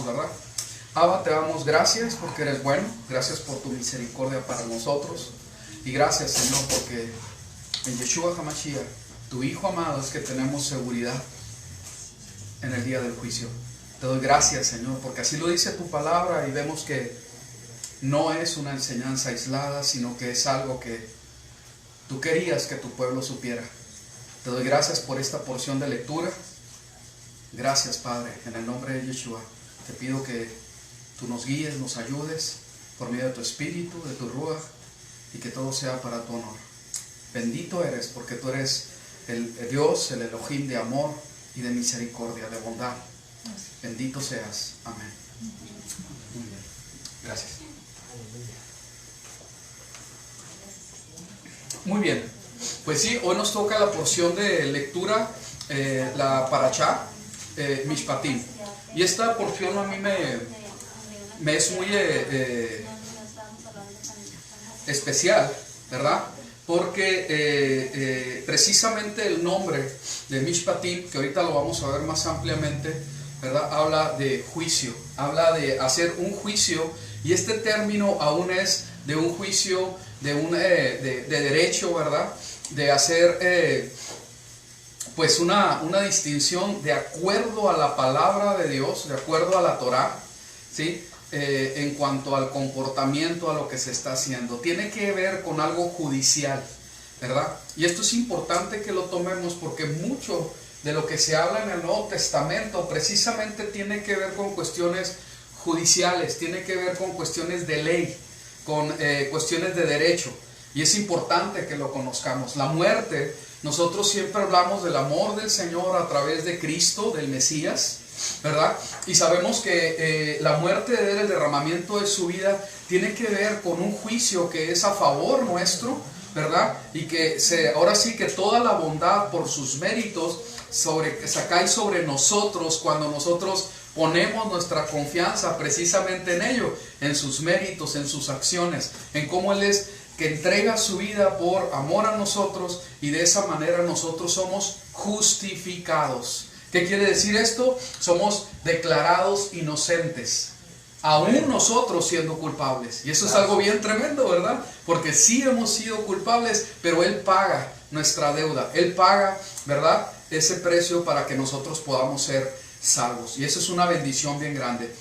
¿verdad? Abba, te damos gracias porque eres bueno, gracias por tu misericordia para nosotros, y gracias, Señor, porque en Yeshua HaMashiach, tu Hijo amado, es que tenemos seguridad en el día del juicio. Te doy gracias, Señor, porque así lo dice tu palabra, y vemos que no es una enseñanza aislada, sino que es algo que tú querías que tu pueblo supiera. Te doy gracias por esta porción de lectura. Gracias, Padre, en el nombre de Yeshua. Te pido que tú nos guíes, nos ayudes por medio de tu Espíritu, de tu Ruach, y que todo sea para tu honor. Bendito eres, porque tú eres el Dios, el Elohim de amor y de misericordia, de bondad. Bendito seas. Amén. Muy bien. Gracias. Muy bien. Pues sí, hoy nos toca la porción de lectura, la Parashá, Mishpatim. Y esta porción a mí me es muy especial, ¿verdad? Porque precisamente el nombre de Mishpatim, que ahorita lo vamos a ver más ampliamente, ¿verdad? Habla de juicio, habla de hacer un juicio, y este término aún es de un juicio, de derecho, ¿verdad? De hacer pues una distinción de acuerdo a la palabra de Dios, de acuerdo a la Torá, ¿sí? En cuanto al comportamiento, a lo que se está haciendo. Tiene que ver con algo judicial, ¿verdad? Y esto es importante que lo tomemos, porque mucho de lo que se habla en el Nuevo Testamento precisamente tiene que ver con cuestiones judiciales, tiene que ver con cuestiones de ley, con cuestiones de derecho, y es importante que lo conozcamos. La muerte, nosotros siempre hablamos del amor del Señor a través de Cristo, del Mesías, ¿verdad? Y sabemos que la muerte de Él, el derramamiento de su vida, tiene que ver con un juicio que es a favor nuestro, ¿verdad? Y que ahora sí que toda la bondad por sus méritos cae sobre nosotros cuando nosotros ponemos nuestra confianza precisamente en ello, en sus méritos, en sus acciones, en cómo Él es que entrega su vida por amor a nosotros, y de esa manera nosotros somos justificados. ¿Qué quiere decir esto? Somos declarados inocentes, aún nosotros siendo culpables. Y eso es algo bien tremendo, ¿verdad? Porque sí hemos sido culpables, pero Él paga nuestra deuda. Él paga, ¿verdad?, ese precio para que nosotros podamos ser salvos. Y eso es una bendición bien grande.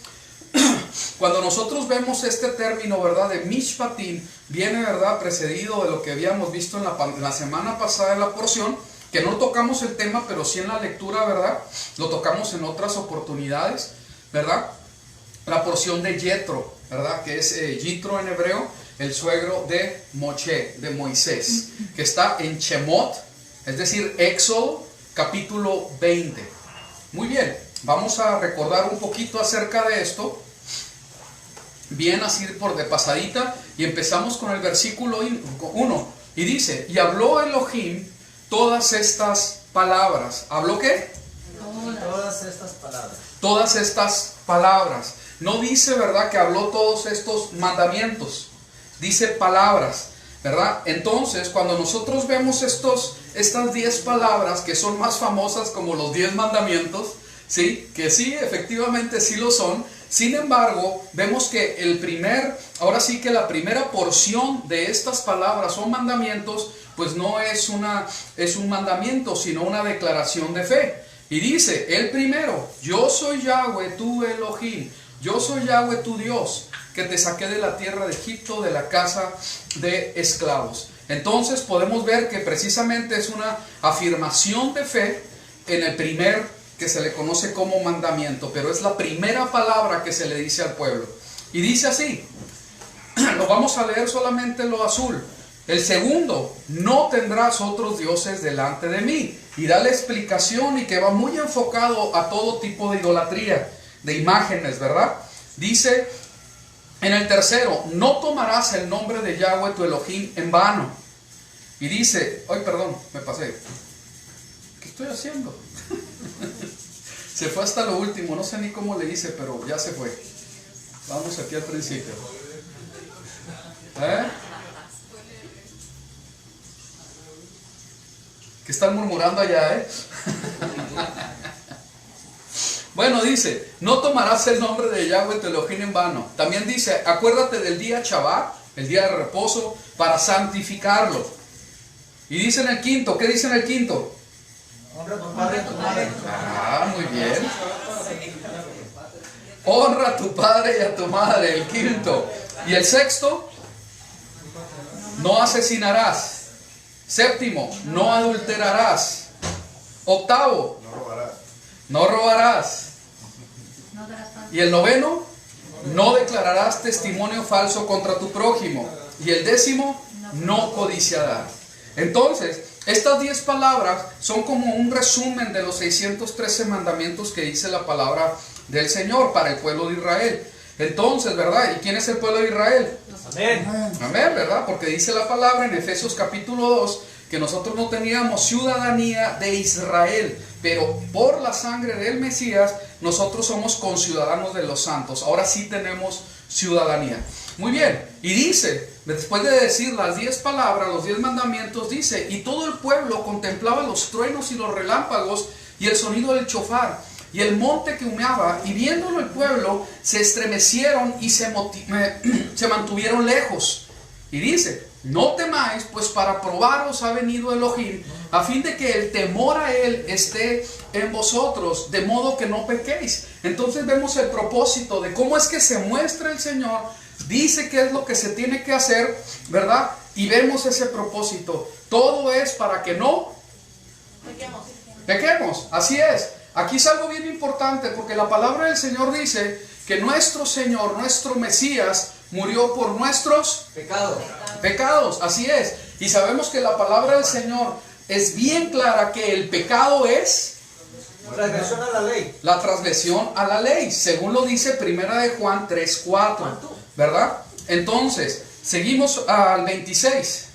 Cuando nosotros vemos este término, ¿verdad?, de Mishpatim, viene, ¿verdad?, precedido de lo que habíamos visto en la semana pasada en la porción, que no tocamos el tema, pero sí en la lectura, ¿verdad?, lo tocamos en otras oportunidades, ¿verdad? La porción de Yetro, ¿verdad?, que es Yitro en hebreo, el suegro de Moshe, de Moisés, que está en Shemot, es decir, Éxodo, capítulo 20. Muy bien, vamos a recordar un poquito acerca de esto, bien así por de pasadita, y empezamos con el versículo 1, y dice: y habló Elohim todas estas palabras. ¿Habló qué? Todas estas palabras. Todas estas palabras. No dice, ¿verdad?, que habló todos estos mandamientos. Dice palabras, ¿verdad? Entonces, cuando nosotros vemos estas 10 palabras, que son más famosas como los 10 mandamientos, ¿sí? Que sí, efectivamente sí lo son. Sin embargo, vemos que ahora sí que la primera porción de estas palabras o mandamientos, pues no es un mandamiento, sino una declaración de fe. Y dice, el primero: yo soy Yahweh tu Elohim, yo soy Yahweh tu Dios, que te saqué de la tierra de Egipto, de la casa de esclavos. Entonces podemos ver que precisamente es una afirmación de fe en el primer, que se le conoce como mandamiento, pero es la primera palabra que se le dice al pueblo. Y dice así, lo vamos a leer solamente lo azul. El segundo: no tendrás otros dioses delante de mí. Y da la explicación, y que va muy enfocado a todo tipo de idolatría, de imágenes, ¿verdad? Dice en el tercero: no tomarás el nombre de Yahweh tu Elohim en vano. Y dice, ay, perdón, me pasé. ¿Qué estoy haciendo? Se fue hasta lo último, no sé ni cómo le hice, pero ya se fue. Vamos aquí al principio. Que están murmurando allá, Bueno, dice, no tomarás el nombre de Yahweh tu Elohim en vano. También dice, acuérdate del día Shabbat, el día de reposo, para santificarlo. Y dice en el quinto, ¿qué dice en el quinto? Honra a tu padre y a tu madre. Ah, muy bien. Honra a tu padre y a tu madre, el quinto. Y el sexto, no asesinarás. Séptimo, no adulterarás. Octavo, no robarás. Y el noveno, no declararás testimonio falso contra tu prójimo. Y el décimo, no codiciarás. Entonces, estas 10 palabras son como un resumen de los 613 mandamientos que dice la palabra del Señor para el pueblo de Israel. Entonces, ¿verdad? ¿Y quién es el pueblo de Israel? Amén. Amén, ¿verdad? Porque dice la palabra en Efesios capítulo 2 que nosotros no teníamos ciudadanía de Israel, pero por la sangre del Mesías nosotros somos conciudadanos de los santos. Ahora sí tenemos ciudadanía. Muy bien, y dice, después de decir las 10 palabras, los 10 mandamientos, dice, y todo el pueblo contemplaba los truenos y los relámpagos y el sonido del chofar y el monte que humeaba, y viéndolo el pueblo se estremecieron y se mantuvieron lejos. Y dice, no temáis, pues para probaros ha venido Elohim, a fin de que el temor a él esté en vosotros, de modo que no pequéis. Entonces vemos el propósito de cómo es que se muestra el Señor, dice qué es lo que se tiene que hacer, ¿verdad? Y vemos ese propósito. Todo es para que no pequemos, así es. Aquí es algo bien importante porque la palabra del Señor dice que nuestro Señor, nuestro Mesías, murió por nuestros pecados, así es. Y sabemos que la palabra del Señor es bien clara que el pecado es transgresión a la ley. La transgresión a la ley, según lo dice Primera de Juan 3:4, ¿verdad? Entonces, seguimos al 26,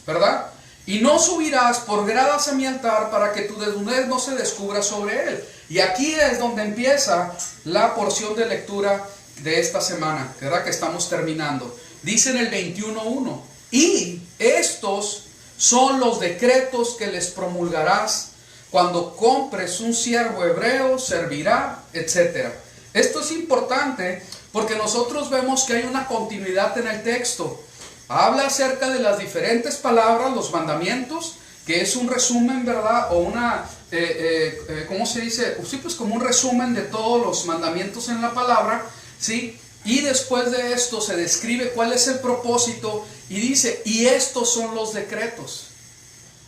¿verdad? Y no subirás por gradas a mi altar para que tu desnudez no se descubra sobre él. Y aquí es donde empieza la porción de lectura de esta semana, ¿verdad? Que estamos terminando. Dice en el 21:1, y estos son los decretos que les promulgarás cuando compres un siervo hebreo, servirá, etc. Esto es importante porque nosotros vemos que hay una continuidad en el texto. Habla acerca de las diferentes palabras, los mandamientos, que es un resumen, ¿verdad? O una, ¿cómo se dice? Sí, pues como un resumen de todos los mandamientos en la palabra, ¿sí? Y después de esto se describe cuál es el propósito y dice, y estos son los decretos,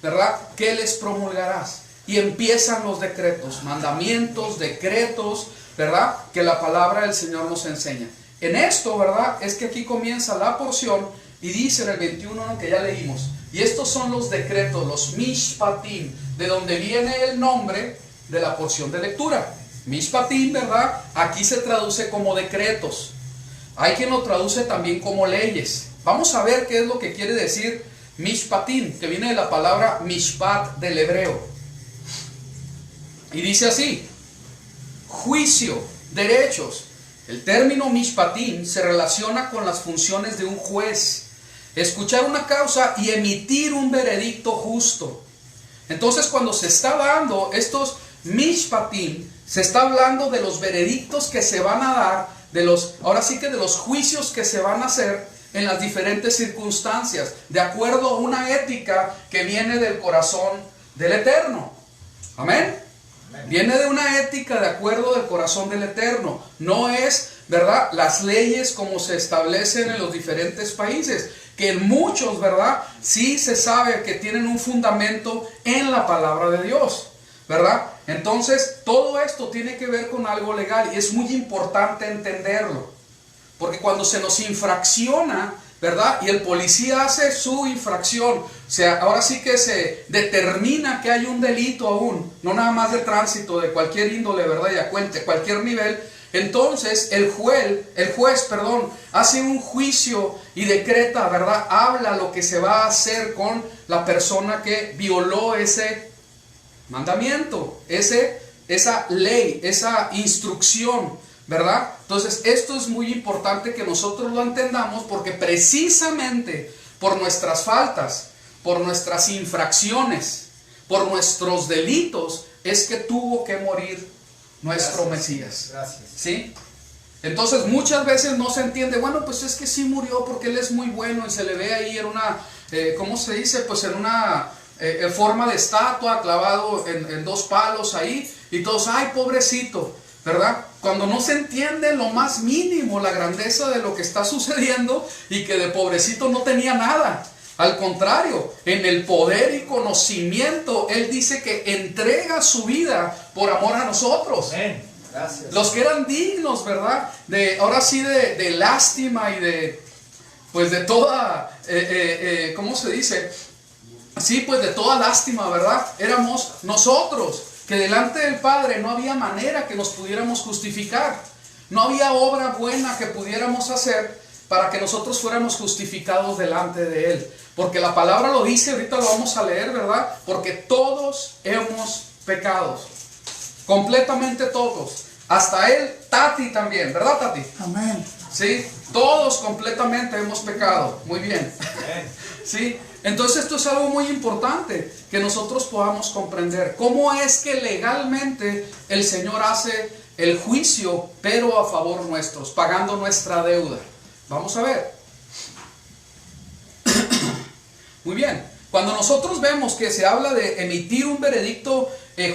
¿verdad? ¿Qué les promulgarás? Y empiezan los decretos, mandamientos, decretos, ¿verdad? Que la palabra del Señor nos enseña. En esto, ¿verdad? Es que aquí comienza la porción. Y dice en el 21 que ya leímos, y estos son los decretos, los mishpatim, de donde viene el nombre de la porción de lectura. Mishpatim, ¿verdad? Aquí se traduce como decretos. Hay quien lo traduce también como leyes. Vamos a ver qué es lo que quiere decir mishpatim, que viene de la palabra mishpat del hebreo. Y dice así, juicio, derechos. El término mishpatim se relaciona con las funciones de un juez. Escuchar una causa y emitir un veredicto justo. Entonces, cuando se está dando estos mishpatim, se está hablando de los veredictos que se van a dar, ahora sí que de los juicios que se van a hacer en las diferentes circunstancias, de acuerdo a una ética que viene del corazón del Eterno. Amén. Viene de una ética de acuerdo del corazón del Eterno. No es, ¿verdad?, las leyes como se establecen en los diferentes países, que en muchos, ¿verdad?, sí se sabe que tienen un fundamento en la palabra de Dios, ¿verdad? Entonces, todo esto tiene que ver con algo legal y es muy importante entenderlo. Porque cuando se nos infracciona, ¿verdad?, y el policía hace su infracción, o sea, ahora sí que se determina que hay un delito aún, no nada más de tránsito, de cualquier índole, ¿verdad?, y a cualquier nivel. Entonces el juez, hace un juicio y decreta, ¿verdad? Habla lo que se va a hacer con la persona que violó ese mandamiento, esa ley, esa instrucción, ¿verdad? Entonces esto es muy importante que nosotros lo entendamos porque precisamente por nuestras faltas, por nuestras infracciones, por nuestros delitos, es que tuvo que morir nuestro Gracias. Mesías. Gracias. ¿Sí? Entonces muchas veces no se entiende, bueno, pues es que sí murió porque Él es muy bueno y se le ve ahí en una, ¿cómo se dice? Pues en una forma de estatua, clavado en dos palos ahí, y todos, ay, pobrecito, ¿verdad? Cuando no se entiende lo más mínimo la grandeza de lo que está sucediendo y que de pobrecito no tenía nada. Al contrario, en el poder y conocimiento, Él dice que entrega su vida por amor a nosotros. Amén. Gracias. Los que eran dignos, ¿verdad? Ahora sí de lástima y pues de toda, ¿cómo se dice? Sí, pues de toda lástima, ¿verdad? Éramos nosotros, que delante del Padre no había manera que nos pudiéramos justificar. No había obra buena que pudiéramos hacer para que nosotros fuéramos justificados delante de Él. Porque la palabra lo dice, ahorita lo vamos a leer, ¿verdad? Porque todos hemos pecado. Completamente todos. Hasta él, Tati también, ¿verdad, Tati? Amén. Sí, todos completamente hemos pecado. Muy bien. Amén. Sí, entonces esto es algo muy importante que nosotros podamos comprender. ¿Cómo es que legalmente el Señor hace el juicio, pero a favor nuestros, pagando nuestra deuda? Vamos a ver. Muy bien. Cuando nosotros vemos que se habla de emitir un veredicto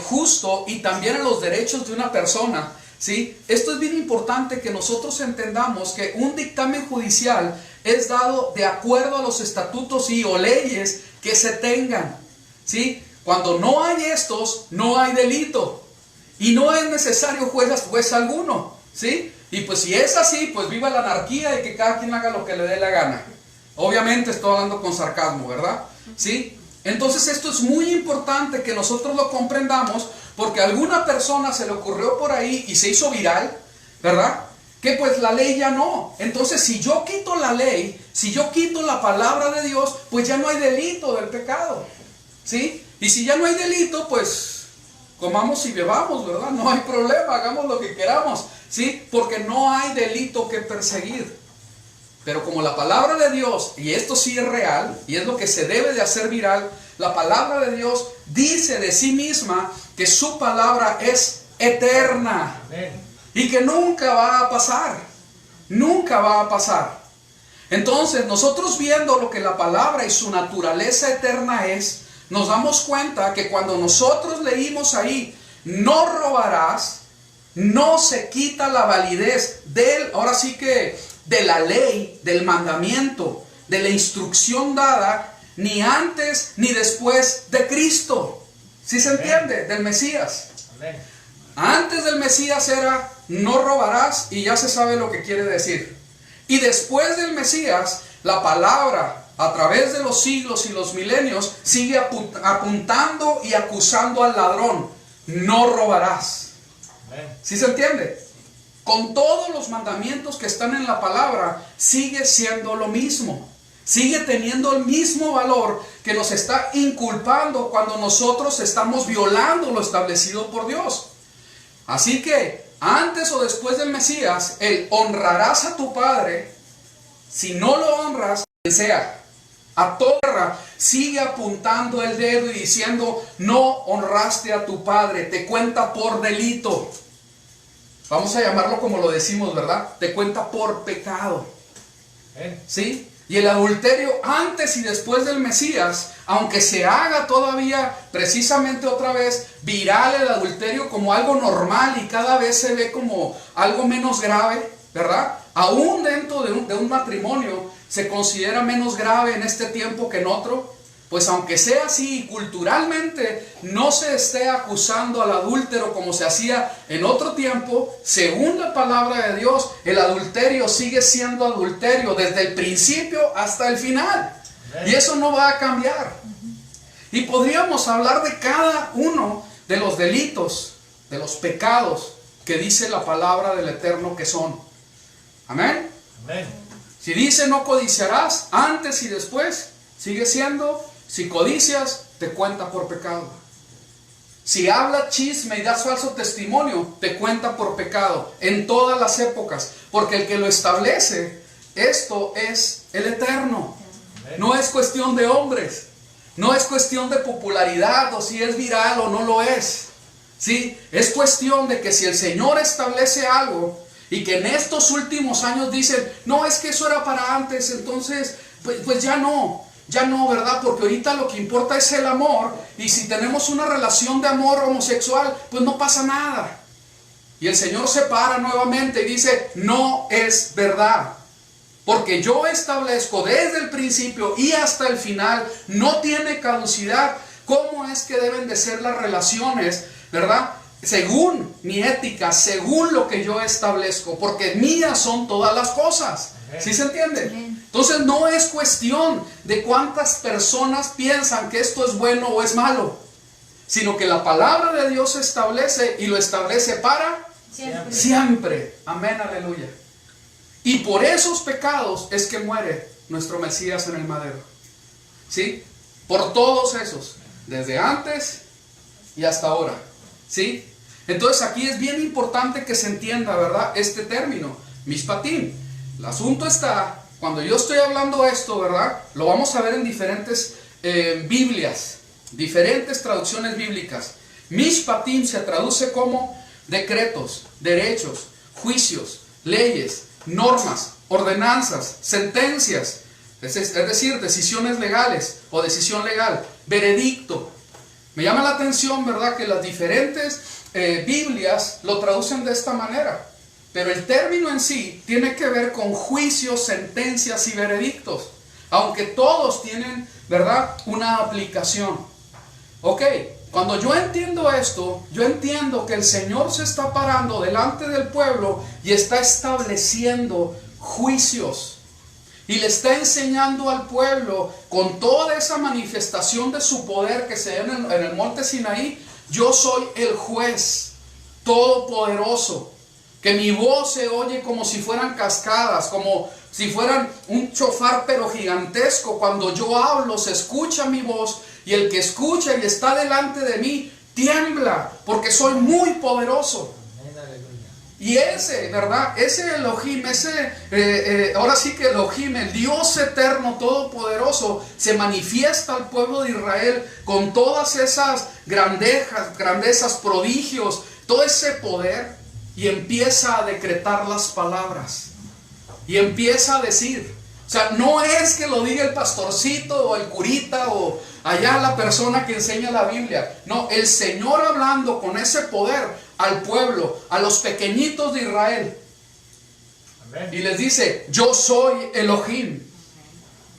justo y también en los derechos de una persona, ¿sí? Esto es bien importante que nosotros entendamos que un dictamen judicial es dado de acuerdo a los estatutos o leyes que se tengan, ¿sí? Cuando no hay estos, no hay delito y no es necesario juez alguno, ¿sí? Y pues si es así, pues viva la anarquía y que cada quien haga lo que le dé la gana. Obviamente estoy hablando con sarcasmo, ¿verdad? ¿Sí? Entonces esto es muy importante que nosotros lo comprendamos, porque a alguna persona se le ocurrió por ahí y se hizo viral, ¿verdad? Que pues la ley ya no. Entonces si yo quito la ley, si yo quito la palabra de Dios, pues ya no hay delito del pecado, ¿sí? Y si ya no hay delito, pues comamos y bebamos, ¿verdad? No hay problema, hagamos lo que queramos, ¿sí? Porque no hay delito que perseguir. Pero como la palabra de Dios, y esto sí es real, y es lo que se debe de hacer viral, la palabra de Dios dice de sí misma que su palabra es eterna. Amén. Y que nunca va a pasar. Nunca va a pasar. Entonces, nosotros viendo lo que la palabra y su naturaleza eterna es, nos damos cuenta que cuando nosotros leímos ahí, no robarás, no se quita la validez del, ahora sí que, de la ley, del mandamiento, de la instrucción dada, ni antes ni después de Cristo. ¿Sí se entiende? Del Mesías. Amén. Antes del Mesías era no robarás y ya se sabe lo que quiere decir. Y después del Mesías, la palabra a través de los siglos y los milenios sigue apuntando y acusando al ladrón. No robarás. Amén. ¿Sí se entiende? Con todos los mandamientos que están en la palabra, sigue siendo lo mismo. Sigue teniendo el mismo valor que nos está inculpando cuando nosotros estamos violando lo establecido por Dios. Así que, antes o después del Mesías, el honrarás a tu padre. Si no lo honras, quien sea, a toda tierra, sigue apuntando el dedo y diciendo, no honraste a tu padre, te cuenta por delito. Vamos a llamarlo como lo decimos, ¿verdad? Te cuenta por pecado. ¿Sí? Y el adulterio antes y después del Mesías, aunque se haga todavía precisamente otra vez viral el adulterio como algo normal y cada vez se ve como algo menos grave, ¿verdad? Aún dentro de un matrimonio se considera menos grave en este tiempo que en otro. Pues aunque sea así, culturalmente no se esté acusando al adúltero como se hacía en otro tiempo, según la palabra de Dios, el adulterio sigue siendo adulterio desde el principio hasta el final. Y eso no va a cambiar. Y podríamos hablar de cada uno de los delitos, de los pecados que dice la palabra del Eterno que son. Amén. Amén. Si dice no codiciarás, antes y después, sigue siendo. Si codicias, te cuenta por pecado. Si habla chisme y das falso testimonio, te cuenta por pecado. En todas las épocas. Porque el que lo establece, esto es el Eterno. No es cuestión de hombres. No es cuestión de popularidad o si es viral o no lo es. ¿Sí? Es cuestión de que si el Señor establece algo y que en estos últimos años dicen, no, es que eso era para antes, entonces, pues ya no, ¿verdad? Porque ahorita lo que importa es el amor, y si tenemos una relación de amor homosexual, pues no pasa nada. Y el Señor se para nuevamente y dice, no es verdad. Porque yo establezco desde el principio y hasta el final, no tiene caducidad, cómo es que deben de ser las relaciones, ¿verdad? Según mi ética, según lo que yo establezco, porque mías son todas las cosas. ¿Sí se entiende? Entonces no es cuestión de cuántas personas piensan que esto es bueno o es malo, sino que la palabra de Dios establece, y lo establece para siempre. Amén, aleluya. Y por esos pecados es que muere nuestro Mesías en el madero. ¿Sí? Por todos esos, desde antes y hasta ahora. ¿Sí? Entonces aquí es bien importante que se entienda, ¿verdad? Este término, mishpatim. El asunto está, cuando yo estoy hablando esto, ¿verdad? Lo vamos a ver en diferentes Biblias, diferentes traducciones bíblicas. Mishpatim se traduce como decretos, derechos, juicios, leyes, normas, ordenanzas, sentencias, es decir, decisiones legales o decisión legal, veredicto. Me llama la atención, ¿verdad?, que las diferentes Biblias lo traducen de esta manera, pero el término en sí tiene que ver con juicios, sentencias y veredictos, aunque todos tienen, ¿verdad?, una aplicación. Ok, cuando yo entiendo esto, yo entiendo que el Señor se está parando delante del pueblo y está estableciendo juicios. Y le está enseñando al pueblo, con toda esa manifestación de su poder que se ve en el monte Sinaí, yo soy el juez todopoderoso, que mi voz se oye como si fueran cascadas, como si fueran un chofar pero gigantesco. Cuando yo hablo se escucha mi voz, y el que escucha y está delante de mí tiembla, porque soy muy poderoso. Y ese, ¿verdad? Ese Elohim, ahora sí que Elohim, el Dios eterno todopoderoso, se manifiesta al pueblo de Israel con todas esas grandezas, prodigios, todo ese poder, y empieza a decretar las palabras, y empieza a decir. O sea, no es que lo diga el pastorcito o el curita o allá la persona que enseña la Biblia. No, el Señor hablando con ese poder al pueblo, a los pequeñitos de Israel. Amén. Y les dice, yo soy Elohim,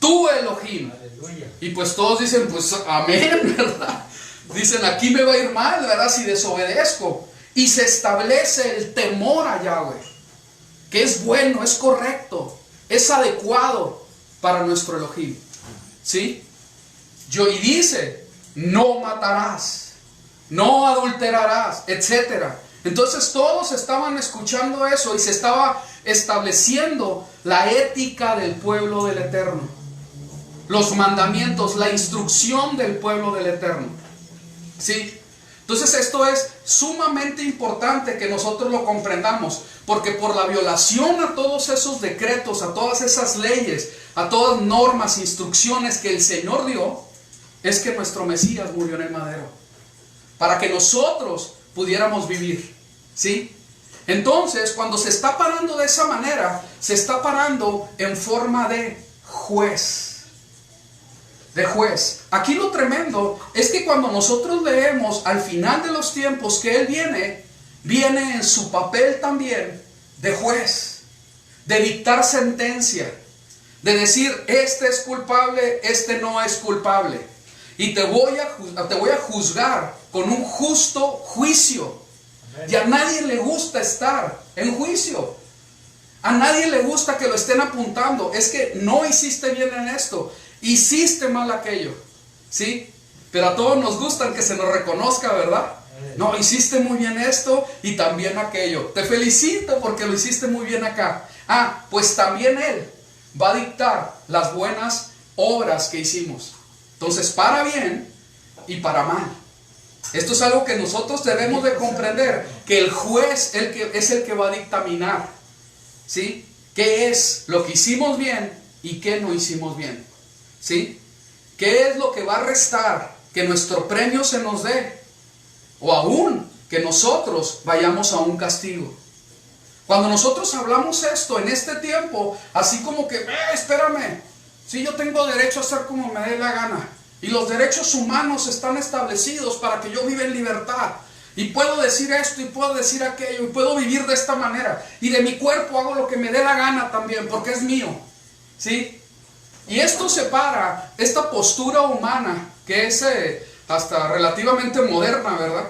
tú Elohim. Aleluya. Y pues todos dicen, pues amén, ¿verdad? Dicen, aquí me va a ir mal, ¿verdad?, si desobedezco. Y se establece el temor a Yahweh, que es bueno, es correcto, es adecuado para nuestro Elohim. ¿Sí? Y dice, no matarás, no adulterarás, etc. Entonces todos estaban escuchando eso y se estaba estableciendo la ética del pueblo del Eterno, los mandamientos, la instrucción del pueblo del Eterno. ¿Sí? Entonces esto es sumamente importante que nosotros lo comprendamos, porque por la violación a todos esos decretos, a todas esas leyes, a todas normas, instrucciones que el Señor dio, es que nuestro Mesías murió en el madero, para que nosotros pudiéramos vivir. ¿Sí? Entonces, cuando se está parando de esa manera, se está parando en forma de juez. De juez. Aquí lo tremendo es que cuando nosotros leemos al final de los tiempos que Él viene en su papel también de juez, de dictar sentencia, de decir, este es culpable, este no es culpable, y te voy a juzgar con un justo juicio. Y a nadie le gusta estar en juicio. A nadie le gusta que lo estén apuntando. Es que no hiciste bien en esto, hiciste mal aquello. ¿Sí? Pero a todos nos gustan que se nos reconozca, ¿verdad? No, hiciste muy bien esto y también aquello. Te felicito porque lo hiciste muy bien acá. Ah, pues también Él va a dictar las buenas obras que hicimos. Entonces, para bien y para mal. Esto es algo que nosotros debemos de comprender, que el juez es el que va a dictaminar, ¿sí?, qué es lo que hicimos bien y qué no hicimos bien. ¿Sí? ¿Qué es lo que va a restar que nuestro premio se nos dé? O aún que nosotros vayamos a un castigo. Cuando nosotros hablamos esto en este tiempo, así como que, espérame, si yo tengo derecho a hacer como me dé la gana, y los derechos humanos están establecidos para que yo viva en libertad, y puedo decir esto y puedo decir aquello, y puedo vivir de esta manera, y de mi cuerpo hago lo que me dé la gana también, porque es mío, ¿sí? Y esto separa esta postura humana, que es hasta relativamente moderna, ¿verdad?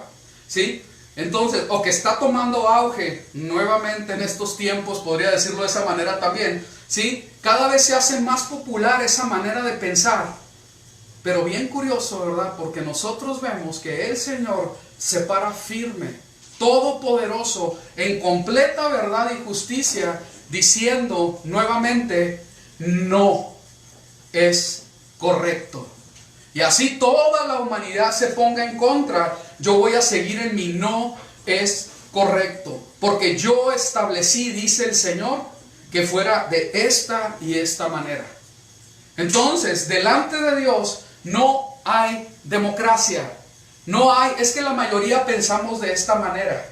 ¿Sí? Entonces, o que está tomando auge nuevamente en estos tiempos, podría decirlo de esa manera también, ¿sí? Cada vez se hace más popular esa manera de pensar, pero bien curioso, ¿verdad? Porque nosotros vemos que el Señor se para firme, todopoderoso, en completa verdad y justicia, diciendo nuevamente, no es correcto. Y así toda la humanidad se ponga en contra, yo voy a seguir en mi no es correcto. Porque yo establecí, dice el Señor, que fuera de esta y esta manera. Entonces, delante de Dios no hay democracia. No hay, es que la mayoría pensamos de esta manera.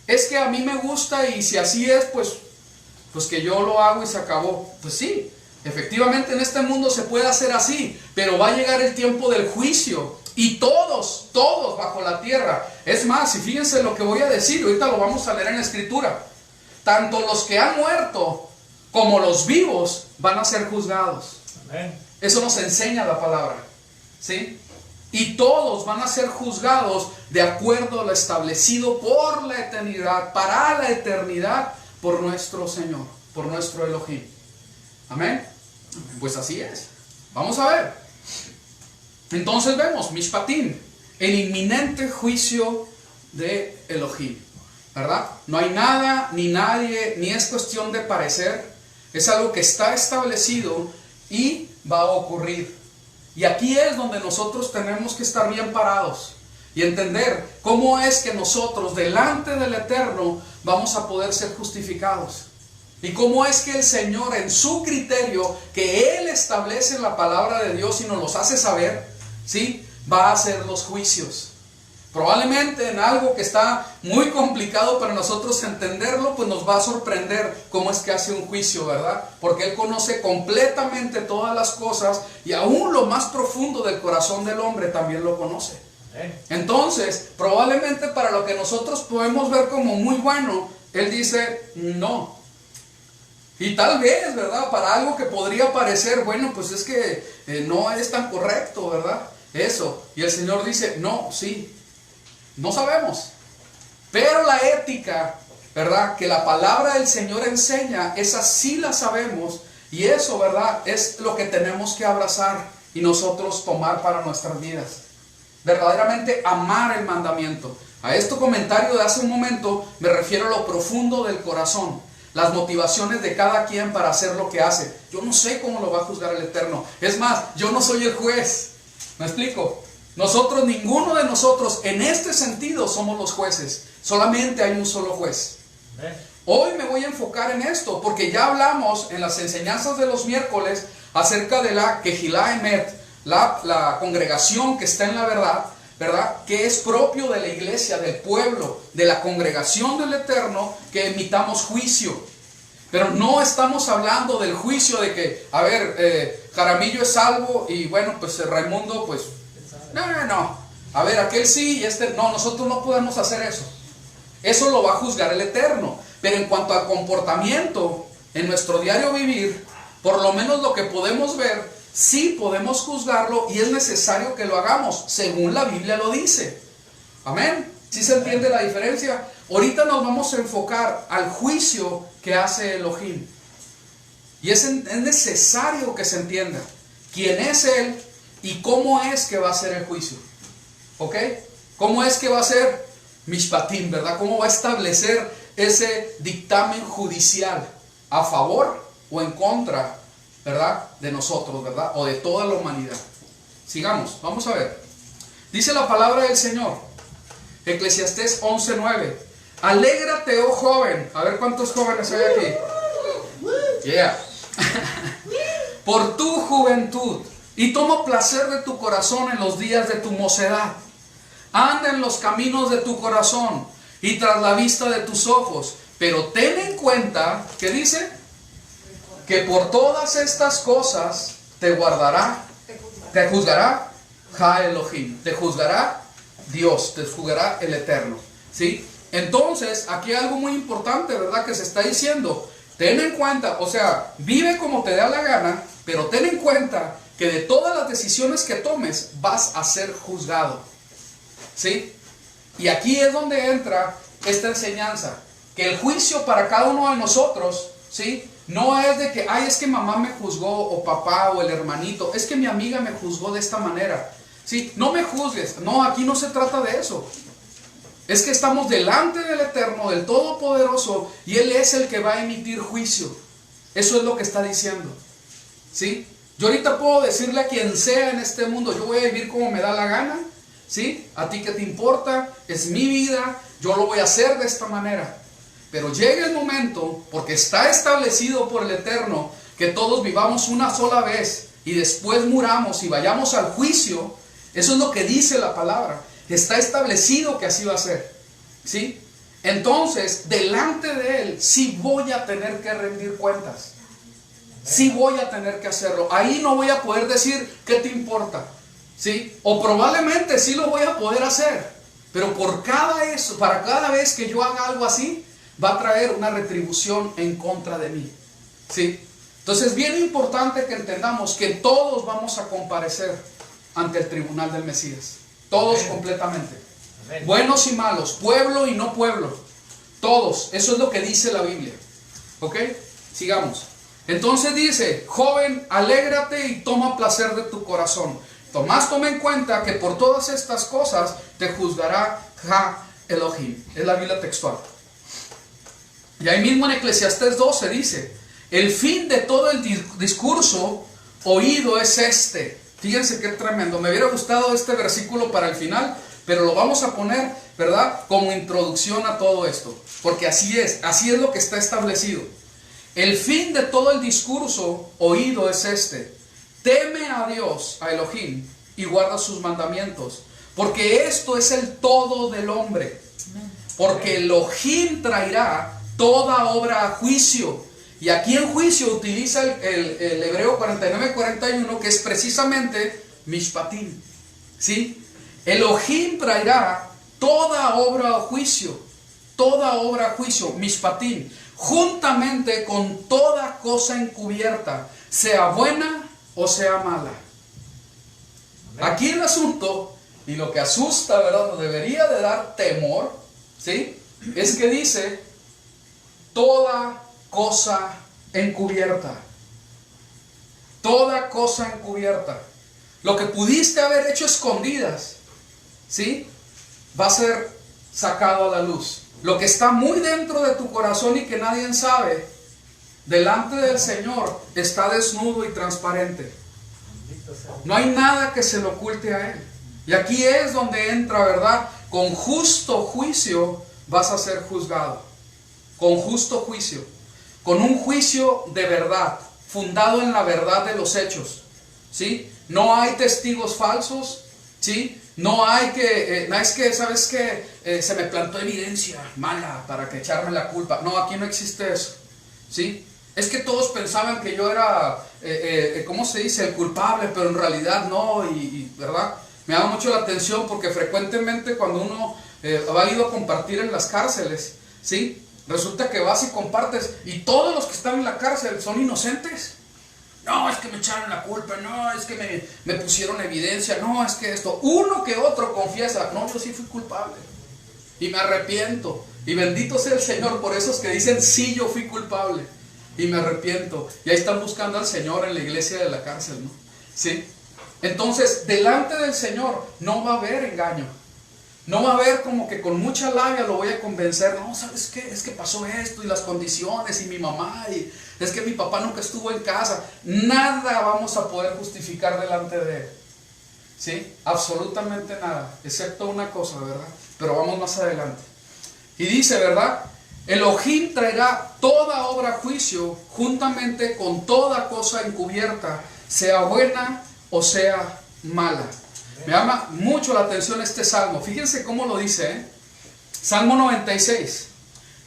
Es que a mí me gusta y si así es, pues que yo lo hago y se acabó. Pues sí. Efectivamente en este mundo se puede hacer así, pero va a llegar el tiempo del juicio y todos bajo la tierra. Es más, y fíjense lo que voy a decir, ahorita lo vamos a leer en la escritura. Tanto los que han muerto como los vivos van a ser juzgados. Amén. Eso nos enseña la palabra, ¿sí? Y todos van a ser juzgados de acuerdo a lo establecido por la eternidad, para la eternidad, por nuestro Señor, por nuestro Elohim. Amén. Pues así es. Vamos a ver. Entonces vemos Mishpatim, el inminente juicio de Elohim, ¿verdad? No hay nada, ni nadie, ni es cuestión de parecer. Es algo que está establecido y va a ocurrir. Y aquí es donde nosotros tenemos que estar bien parados y entender cómo es que nosotros delante del Eterno vamos a poder ser justificados. Y cómo es que el Señor en su criterio que Él establece en la palabra de Dios y nos los hace saber, ¿sí? Va a hacer los juicios. Probablemente en algo que está muy complicado para nosotros entenderlo, pues nos va a sorprender cómo es que hace un juicio, ¿verdad? Porque Él conoce completamente todas las cosas y aún lo más profundo del corazón del hombre también lo conoce. Entonces, probablemente para lo que nosotros podemos ver como muy bueno, Él dice no. Y tal vez, ¿verdad? Para algo que podría parecer, bueno, pues es que no es tan correcto, ¿verdad? Eso. Y el Señor dice, no, sí, no sabemos. Pero la ética, ¿verdad? Que la palabra del Señor enseña, esa sí la sabemos. Y eso, ¿verdad? Es lo que tenemos que abrazar y nosotros tomar para nuestras vidas. Verdaderamente amar el mandamiento. A este comentario de hace un momento me refiero a lo profundo del corazón. Las motivaciones de cada quien para hacer lo que hace. Yo no sé cómo lo va a juzgar el Eterno. Es más, yo no soy el juez. ¿Me explico? Nosotros, ninguno de nosotros, en este sentido, somos los jueces. Solamente hay un solo juez. Hoy me voy a enfocar en esto, porque ya hablamos en las enseñanzas de los miércoles acerca de la Kehilá Emet, la congregación que está en la verdad, ¿verdad? Que es propio de la iglesia, del pueblo, de la congregación del Eterno, que emitamos juicio. Pero no estamos hablando del juicio de que, a ver, Jaramillo es salvo y bueno, pues Raimundo, pues, no. A ver, aquel sí y este, no, nosotros no podemos hacer eso. Eso lo va a juzgar el Eterno. Pero en cuanto al comportamiento, en nuestro diario vivir, por lo menos lo que podemos ver, sí podemos juzgarlo y es necesario que lo hagamos, según la Biblia lo dice. Amén. ¿Sí se entiende la diferencia? Ahorita nos vamos a enfocar al juicio que hace Elohim. Y es necesario que se entienda quién es Él y cómo es que va a ser el juicio. ¿Ok? ¿Cómo es que va a ser Mishpatim, verdad? ¿Cómo va a establecer ese dictamen judicial a favor o en contra, ¿verdad? De nosotros, ¿verdad? O de toda la humanidad. Sigamos, vamos a ver. Dice la palabra del Señor, Eclesiastés 11:9. Alégrate, oh joven. A ver cuántos jóvenes hay aquí. Yeah. Por tu juventud, y toma placer de tu corazón en los días de tu mocedad. anda en los caminos de tu corazón y tras la vista de tus ojos. Pero ten en cuenta, ¿qué dice? Que por todas estas cosas te guardará, te juzgará Ja Elohim, te juzgará Dios, te juzgará el Eterno, ¿sí? Entonces, aquí hay algo muy importante, ¿verdad? Que se está diciendo, ten en cuenta, o sea, vive como te da la gana, pero ten en cuenta que de todas las decisiones que tomes vas a ser juzgado, ¿sí? Y aquí es donde entra esta enseñanza, que el juicio para cada uno de nosotros, ¿sí? No es de que, ay, es que mamá me juzgó, o papá, o el hermanito, es que mi amiga me juzgó de esta manera, ¿sí? No me juzgues, no, aquí no se trata de eso. Es que estamos delante del Eterno, del Todopoderoso, y Él es el que va a emitir juicio. Eso es lo que está diciendo, ¿sí? Yo ahorita puedo decirle a quien sea en este mundo, yo voy a vivir como me da la gana, ¿sí? A ti qué te importa, es mi vida, yo lo voy a hacer de esta manera. Pero llega el momento, porque está establecido por el Eterno, que todos vivamos una sola vez y después muramos y vayamos al juicio. Eso es lo que dice la palabra. Está establecido que así va a ser, ¿sí? Entonces, delante de Él, sí voy a tener que rendir cuentas. Sí voy a tener que hacerlo. Ahí no voy a poder decir, ¿qué te importa? ¿Sí? O probablemente sí lo voy a poder hacer. Pero para cada vez que yo haga algo así, va a traer una retribución en contra de mí, ¿sí? Entonces es bien importante que entendamos que todos vamos a comparecer ante el tribunal del Mesías. Todos. Amén. Completamente. Amén. Buenos y malos, pueblo y no pueblo. Todos. Eso es lo que dice la Biblia. ¿Ok? Sigamos. Entonces dice, joven, alégrate y toma placer de tu corazón. Tomás, toma en cuenta que por todas estas cosas te juzgará Ja Elohim. Es la Biblia textual. Y ahí mismo en Eclesiastés 12 dice, el fin de todo el discurso oído es este. Fíjense qué tremendo. Me hubiera gustado este versículo para el final, pero lo vamos a poner, ¿verdad?, como introducción a todo esto. Porque así es lo que está establecido. El fin de todo el discurso oído es este. Teme a Dios, a Elohim, y guarda sus mandamientos. Porque esto es el todo del hombre. Porque Elohim traerá toda obra a juicio. Y aquí en juicio utiliza el hebreo 49-41, que es precisamente Mishpatim, ¿sí? Elohim traerá toda obra a juicio. Toda obra a juicio, Mishpatim, juntamente con toda cosa encubierta, sea buena o sea mala. Aquí el asunto, y lo que asusta, ¿verdad?, nos debería de dar temor, ¿sí?, es que dice toda cosa encubierta. Toda cosa encubierta. Lo que pudiste haber hecho escondidas, ¿sí?, va a ser sacado a la luz. Lo que está muy dentro de tu corazón y que nadie sabe, delante del Señor está desnudo y transparente. No hay nada que se le oculte a Él. Y aquí es donde entra, ¿verdad? Con justo juicio vas a ser juzgado. Con justo juicio. Con un juicio de verdad, fundado en la verdad de los hechos, ¿sí? No hay testigos falsos, ¿sí? No hay que, no es que, ¿sabes qué? Se me plantó evidencia mala para que echarme la culpa. No, aquí no existe eso, ¿sí? Es que todos pensaban que yo era, ¿cómo se dice?, el culpable, pero en realidad no, ¿verdad? Me llama mucho la atención porque frecuentemente cuando uno ha ido a compartir en las cárceles, ¿sí?, resulta que vas y compartes y todos los que están en la cárcel son inocentes. No, es que me echaron la culpa, no, es que me pusieron evidencia, no, es que esto. Uno que otro confiesa, no, yo sí fui culpable y me arrepiento. Y bendito sea el Señor por esos que dicen, sí, yo fui culpable y me arrepiento. Y ahí están buscando al Señor en la iglesia de la cárcel, ¿no? ¿Sí? Entonces, delante del Señor no va a haber engaño. No va a haber como que con mucha labia lo voy a convencer. No, ¿sabes qué? Es que pasó esto y las condiciones y mi mamá y es que mi papá nunca estuvo en casa. Nada vamos a poder justificar delante de Él, ¿sí? Absolutamente nada, excepto una cosa, ¿verdad? Pero vamos más adelante. Y dice, ¿verdad? Elohim traerá toda obra a juicio juntamente con toda cosa encubierta, sea buena o sea mala. Me llama mucho la atención este salmo. Fíjense cómo lo dice, ¿eh? Salmo 96.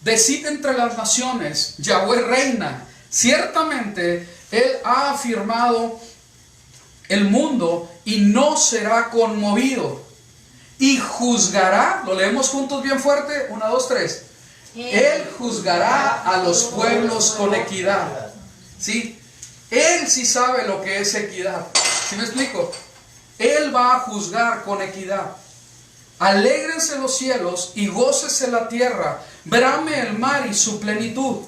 Decid entre las naciones, Yahweh reina. Ciertamente Él ha afirmado el mundo y no será conmovido. Y juzgará, lo leemos juntos bien fuerte, 1, 2, 3. Él juzgará a los pueblos con equidad. ¿Sí? Él sí sabe lo que es equidad. ¿Sí me explico? Él va a juzgar con equidad. Alégrense los cielos y gócese la tierra. Brame el mar y su plenitud.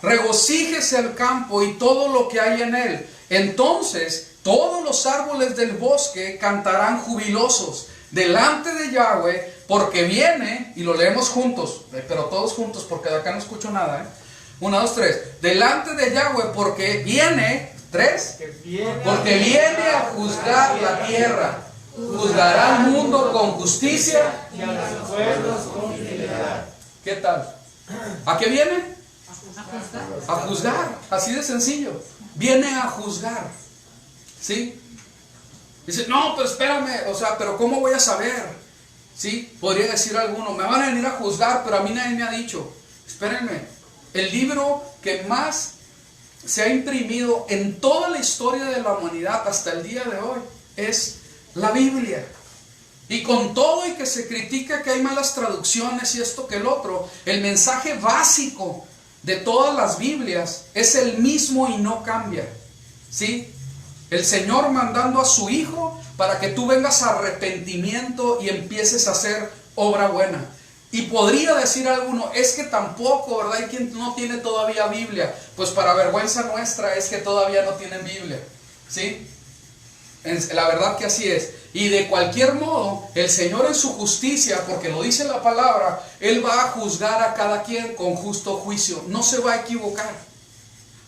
Regocíjese el campo y todo lo que hay en él. Entonces todos los árboles del bosque cantarán jubilosos delante de Yahweh, porque viene, y lo leemos juntos, pero todos juntos, porque de acá no escucho nada, 1, 2, 3. Delante de Yahweh, porque viene, 3, porque viene a juzgar la tierra. Juzgará al mundo con justicia Y a los pueblos con fidelidad. ¿Qué tal? ¿A qué viene? A juzgar, así de sencillo. Viene a juzgar. ¿Sí? Dice, no, pero espérame, o sea, pero ¿cómo voy a saber? ¿Sí? Podría decir alguno, me van a venir a juzgar, pero a mí nadie me ha dicho. Espérenme, el libro que más se ha imprimido en toda la historia de la humanidad hasta el día de hoy es la Biblia. Y con todo y que se critica que hay malas traducciones y esto que el otro, el mensaje básico de todas las Biblias es el mismo y no cambia. ¿Sí? El Señor mandando a su Hijo para que tú vengas a arrepentimiento y empieces a hacer obra buena. Y podría decir alguno, es que tampoco, ¿verdad? Hay quien no tiene todavía Biblia. Pues para vergüenza nuestra es que todavía no tienen Biblia. ¿Sí? La verdad que así es. Y de cualquier modo, el Señor en su justicia, porque lo dice la palabra, Él va a juzgar a cada quien con justo juicio. No se va a equivocar.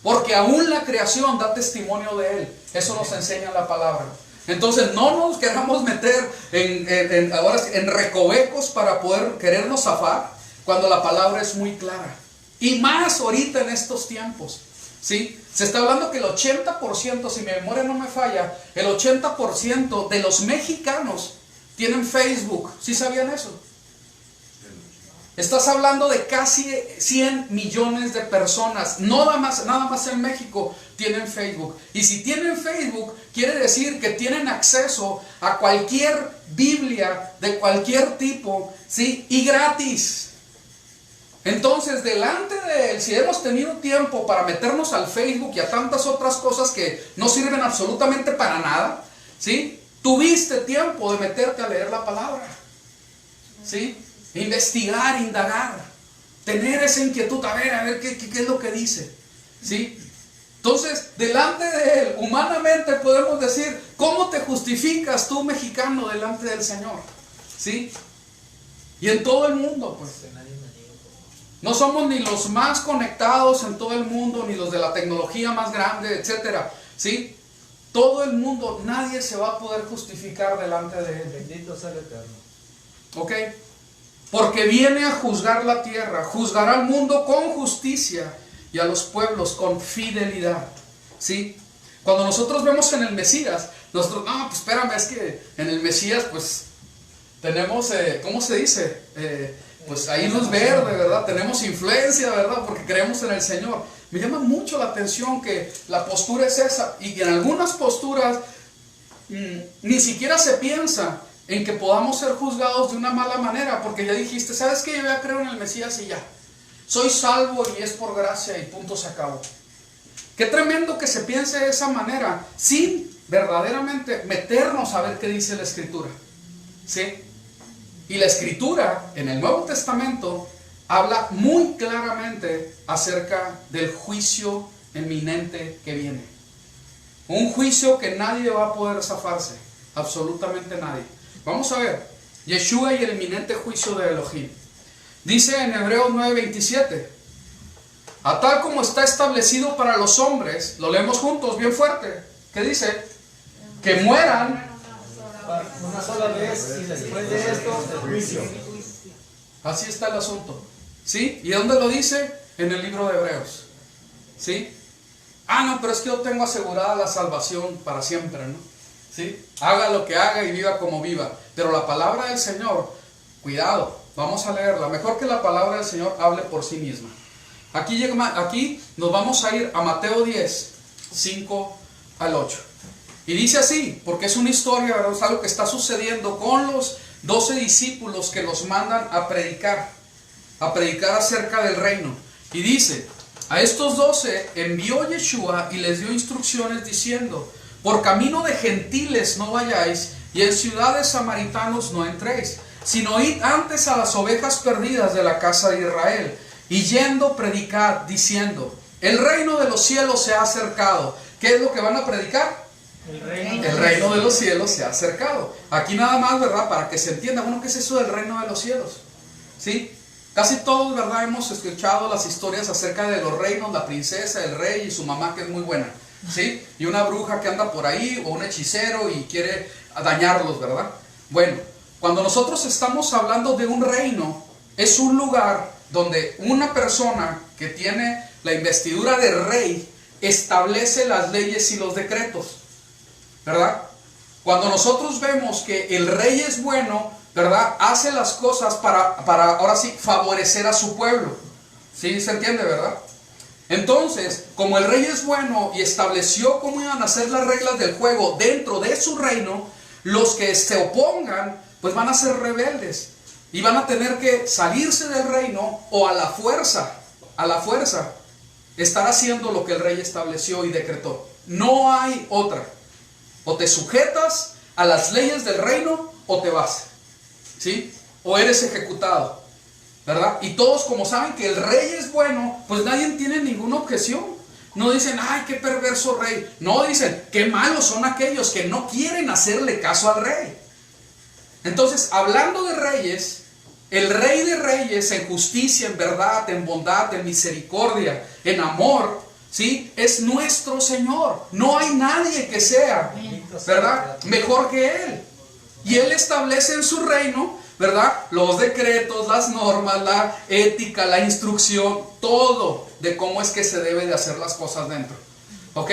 Porque aún la creación da testimonio de Él. Eso nos enseña la palabra. Entonces no nos queramos meter en recovecos para poder querernos zafar, cuando la palabra es muy clara. Y más ahorita en estos tiempos. ¿Sí? Se está hablando que el 80%, si mi memoria no me falla, el 80% de los mexicanos tienen Facebook. ¿Sí sabían eso? Estás hablando de casi 100 millones de personas, nada más en México tienen Facebook. Y si tienen Facebook, quiere decir que tienen acceso a cualquier Biblia de cualquier tipo, ¿sí? Y gratis. Entonces, delante de Él, si hemos tenido tiempo para meternos al Facebook y a tantas otras cosas que no sirven absolutamente para nada, ¿sí? Tuviste tiempo de meterte a leer la palabra, ¿sí? Investigar, indagar, tener esa inquietud, a ver qué es lo que dice, ¿sí? Entonces, delante de Él, humanamente podemos decir, ¿cómo te justificas tú, mexicano, delante del Señor? ¿Sí? Y en todo el mundo, pues. No somos ni los más conectados en todo el mundo, ni los de la tecnología más grande, etcétera, ¿sí? Todo el mundo, nadie se va a poder justificar delante de Él. Bendito sea el Eterno. ¿Ok? Porque viene a juzgar la tierra, juzgará al mundo con justicia y a los pueblos con fidelidad. ¿Sí? Cuando nosotros vemos en el Mesías, nosotros, no, pues espérame, es que en el Mesías, pues, tenemos, ¿cómo se dice? Pues ahí luz verde, ¿verdad? Tenemos influencia, ¿verdad? Porque creemos en el Señor. Me llama mucho la atención que la postura es esa, y en algunas posturas ni siquiera se piensa en que podamos ser juzgados de una mala manera, porque ya dijiste, ¿sabes qué? Yo ya creo en el Mesías y ya. Soy salvo y es por gracia y punto, se acabó. Qué tremendo que se piense de esa manera, sin verdaderamente meternos a ver qué dice la Escritura. ¿Sí? Y la Escritura en el Nuevo Testamento habla muy claramente acerca del juicio eminente que viene. Un juicio que nadie va a poder zafarse, absolutamente nadie. Vamos a ver, Yeshua y el eminente juicio de Elohim. Dice en Hebreos 9:27, a tal como está establecido para los hombres, lo leemos juntos bien fuerte, ¿qué dice? Que mueran una sola vez y después de esto el juicio. Así está el asunto. ¿Sí? ¿Y dónde lo dice? En el libro de Hebreos. ¿Sí? Ah, no, pero es que yo tengo asegurada la salvación para siempre, ¿no? ¿sí? Haga lo que haga y viva como viva. Pero la palabra del Señor, cuidado, vamos a leerla. Mejor que la palabra del Señor hable por sí misma. Aquí nos vamos a ir a Mateo 10, 5 al 8. Y dice así, porque es una historia, ¿verdad? Es algo que está sucediendo con los 12 discípulos que los mandan a predicar acerca del reino. Y dice, a estos 12 envió Yeshua y les dio instrucciones diciendo, por camino de gentiles no vayáis, y en ciudades samaritanos no entréis, sino id antes a las ovejas perdidas de la casa de Israel, y yendo predicad, diciendo, el reino de los cielos se ha acercado. ¿Qué es lo que van a predicar? El reino de los cielos se ha acercado. Aquí nada más, ¿verdad? Para que se entienda, bueno, ¿qué es eso del reino de los cielos? ¿Sí? Casi todos, ¿verdad? Hemos escuchado las historias acerca de los reinos, la princesa, el rey y su mamá, que es muy buena, ¿sí? Y una bruja que anda por ahí, o un hechicero y quiere dañarlos, ¿verdad? Bueno, cuando nosotros estamos hablando de un reino, es un lugar donde una persona que tiene la investidura de rey establece las leyes y los decretos, ¿verdad? Cuando nosotros vemos que el rey es bueno, ¿verdad? Hace las cosas para ahora sí, favorecer a su pueblo. ¿Sí se entiende, verdad? Entonces, como el rey es bueno y estableció cómo iban a ser las reglas del juego dentro de su reino, los que se opongan, pues van a ser rebeldes. Y van a tener que salirse del reino o a la fuerza, estar haciendo lo que el rey estableció y decretó. No hay otra. O te sujetas a las leyes del reino o te vas, ¿sí? O eres ejecutado, ¿verdad? Y todos, como saben que el rey es bueno, pues nadie tiene ninguna objeción. No dicen, ay, qué perverso rey. No, dicen, qué malos son aquellos que no quieren hacerle caso al rey. Entonces, hablando de reyes, el rey de reyes en justicia, en verdad, en bondad, en misericordia, en amor, ¿sí? Es nuestro Señor. No hay nadie que sea, ¿verdad?, mejor que Él. Y Él establece en su reino, ¿verdad?, los decretos, las normas, la ética, la instrucción, todo de cómo es que se debe de hacer las cosas dentro. ¿Ok?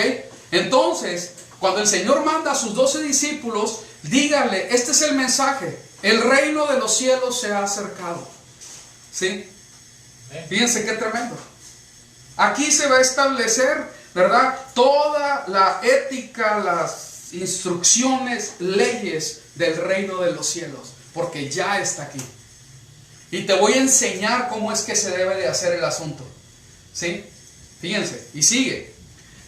Entonces, cuando el Señor manda a sus 12 discípulos, díganle, este es el mensaje, el reino de los cielos se ha acercado. ¿Sí? Fíjense qué tremendo. Aquí se va a establecer, ¿verdad?, toda la ética, las instrucciones, leyes del reino de los cielos, porque ya está aquí. Y te voy a enseñar cómo es que se debe de hacer el asunto. ¿Sí? Fíjense, y sigue.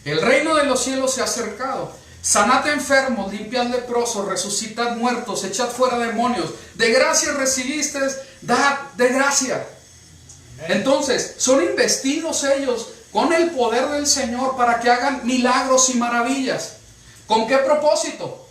El reino de los cielos se ha acercado. Sanad enfermos, limpiad leprosos, resucitad muertos, echad fuera demonios. De gracia recibiste, dad de gracia. Entonces, son investidos ellos con el poder del Señor para que hagan milagros y maravillas. ¿Con qué propósito?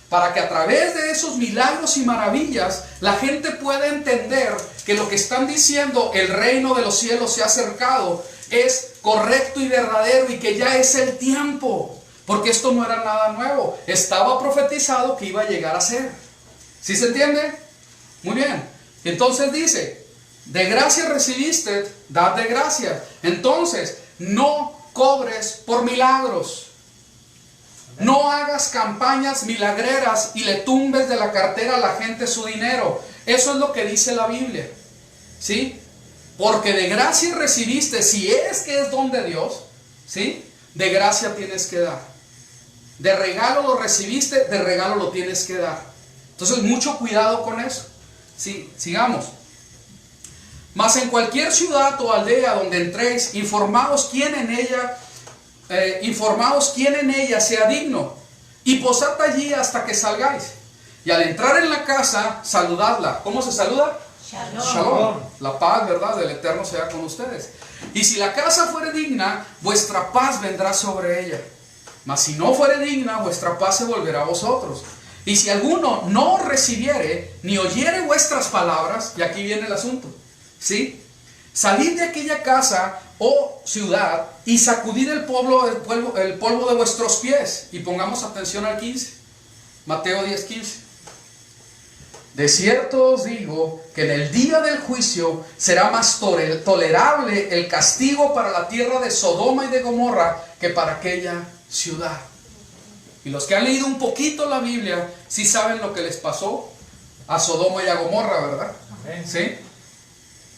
Para que a través de esos milagros y maravillas la gente pueda entender que lo que están diciendo, el reino de los cielos se ha acercado, es correcto y verdadero y que ya es el tiempo. Porque esto no era nada nuevo. Estaba profetizado que iba a llegar a ser. ¿Sí se entiende? Muy bien. Entonces dice, de gracia recibiste, dad de gracia. Entonces, no cobres por milagros. No hagas campañas milagreras y le tumbes de la cartera a la gente su dinero. Eso es lo que dice la Biblia. ¿Sí? Porque de gracia recibiste, si es que es don de Dios, ¿sí?, de gracia tienes que dar. De regalo lo recibiste, de regalo lo tienes que dar. Entonces, mucho cuidado con eso. Sí, sigamos. Mas en cualquier ciudad o aldea donde entréis, informaos quién en ella sea digno, y posad allí hasta que salgáis. Y al entrar en la casa, saludadla. ¿Cómo se saluda? Shalom. Shalom. La paz, ¿verdad?, del Eterno sea con ustedes. Y si la casa fuere digna, vuestra paz vendrá sobre ella. Mas si no fuere digna, vuestra paz se volverá a vosotros. Y si alguno no recibiere ni oyere vuestras palabras, y aquí viene el asunto, ¿sí?, salid de aquella casa o ciudad y sacudid el polvo de vuestros pies. Y pongamos atención al 15, Mateo 10:15. De cierto os digo que en el día del juicio será más tolerable el castigo para la tierra de Sodoma y de Gomorra que para aquella ciudad. Y los que han leído un poquito la Biblia, sí saben lo que les pasó a Sodoma y a Gomorra, ¿verdad? Amén. ¿Sí?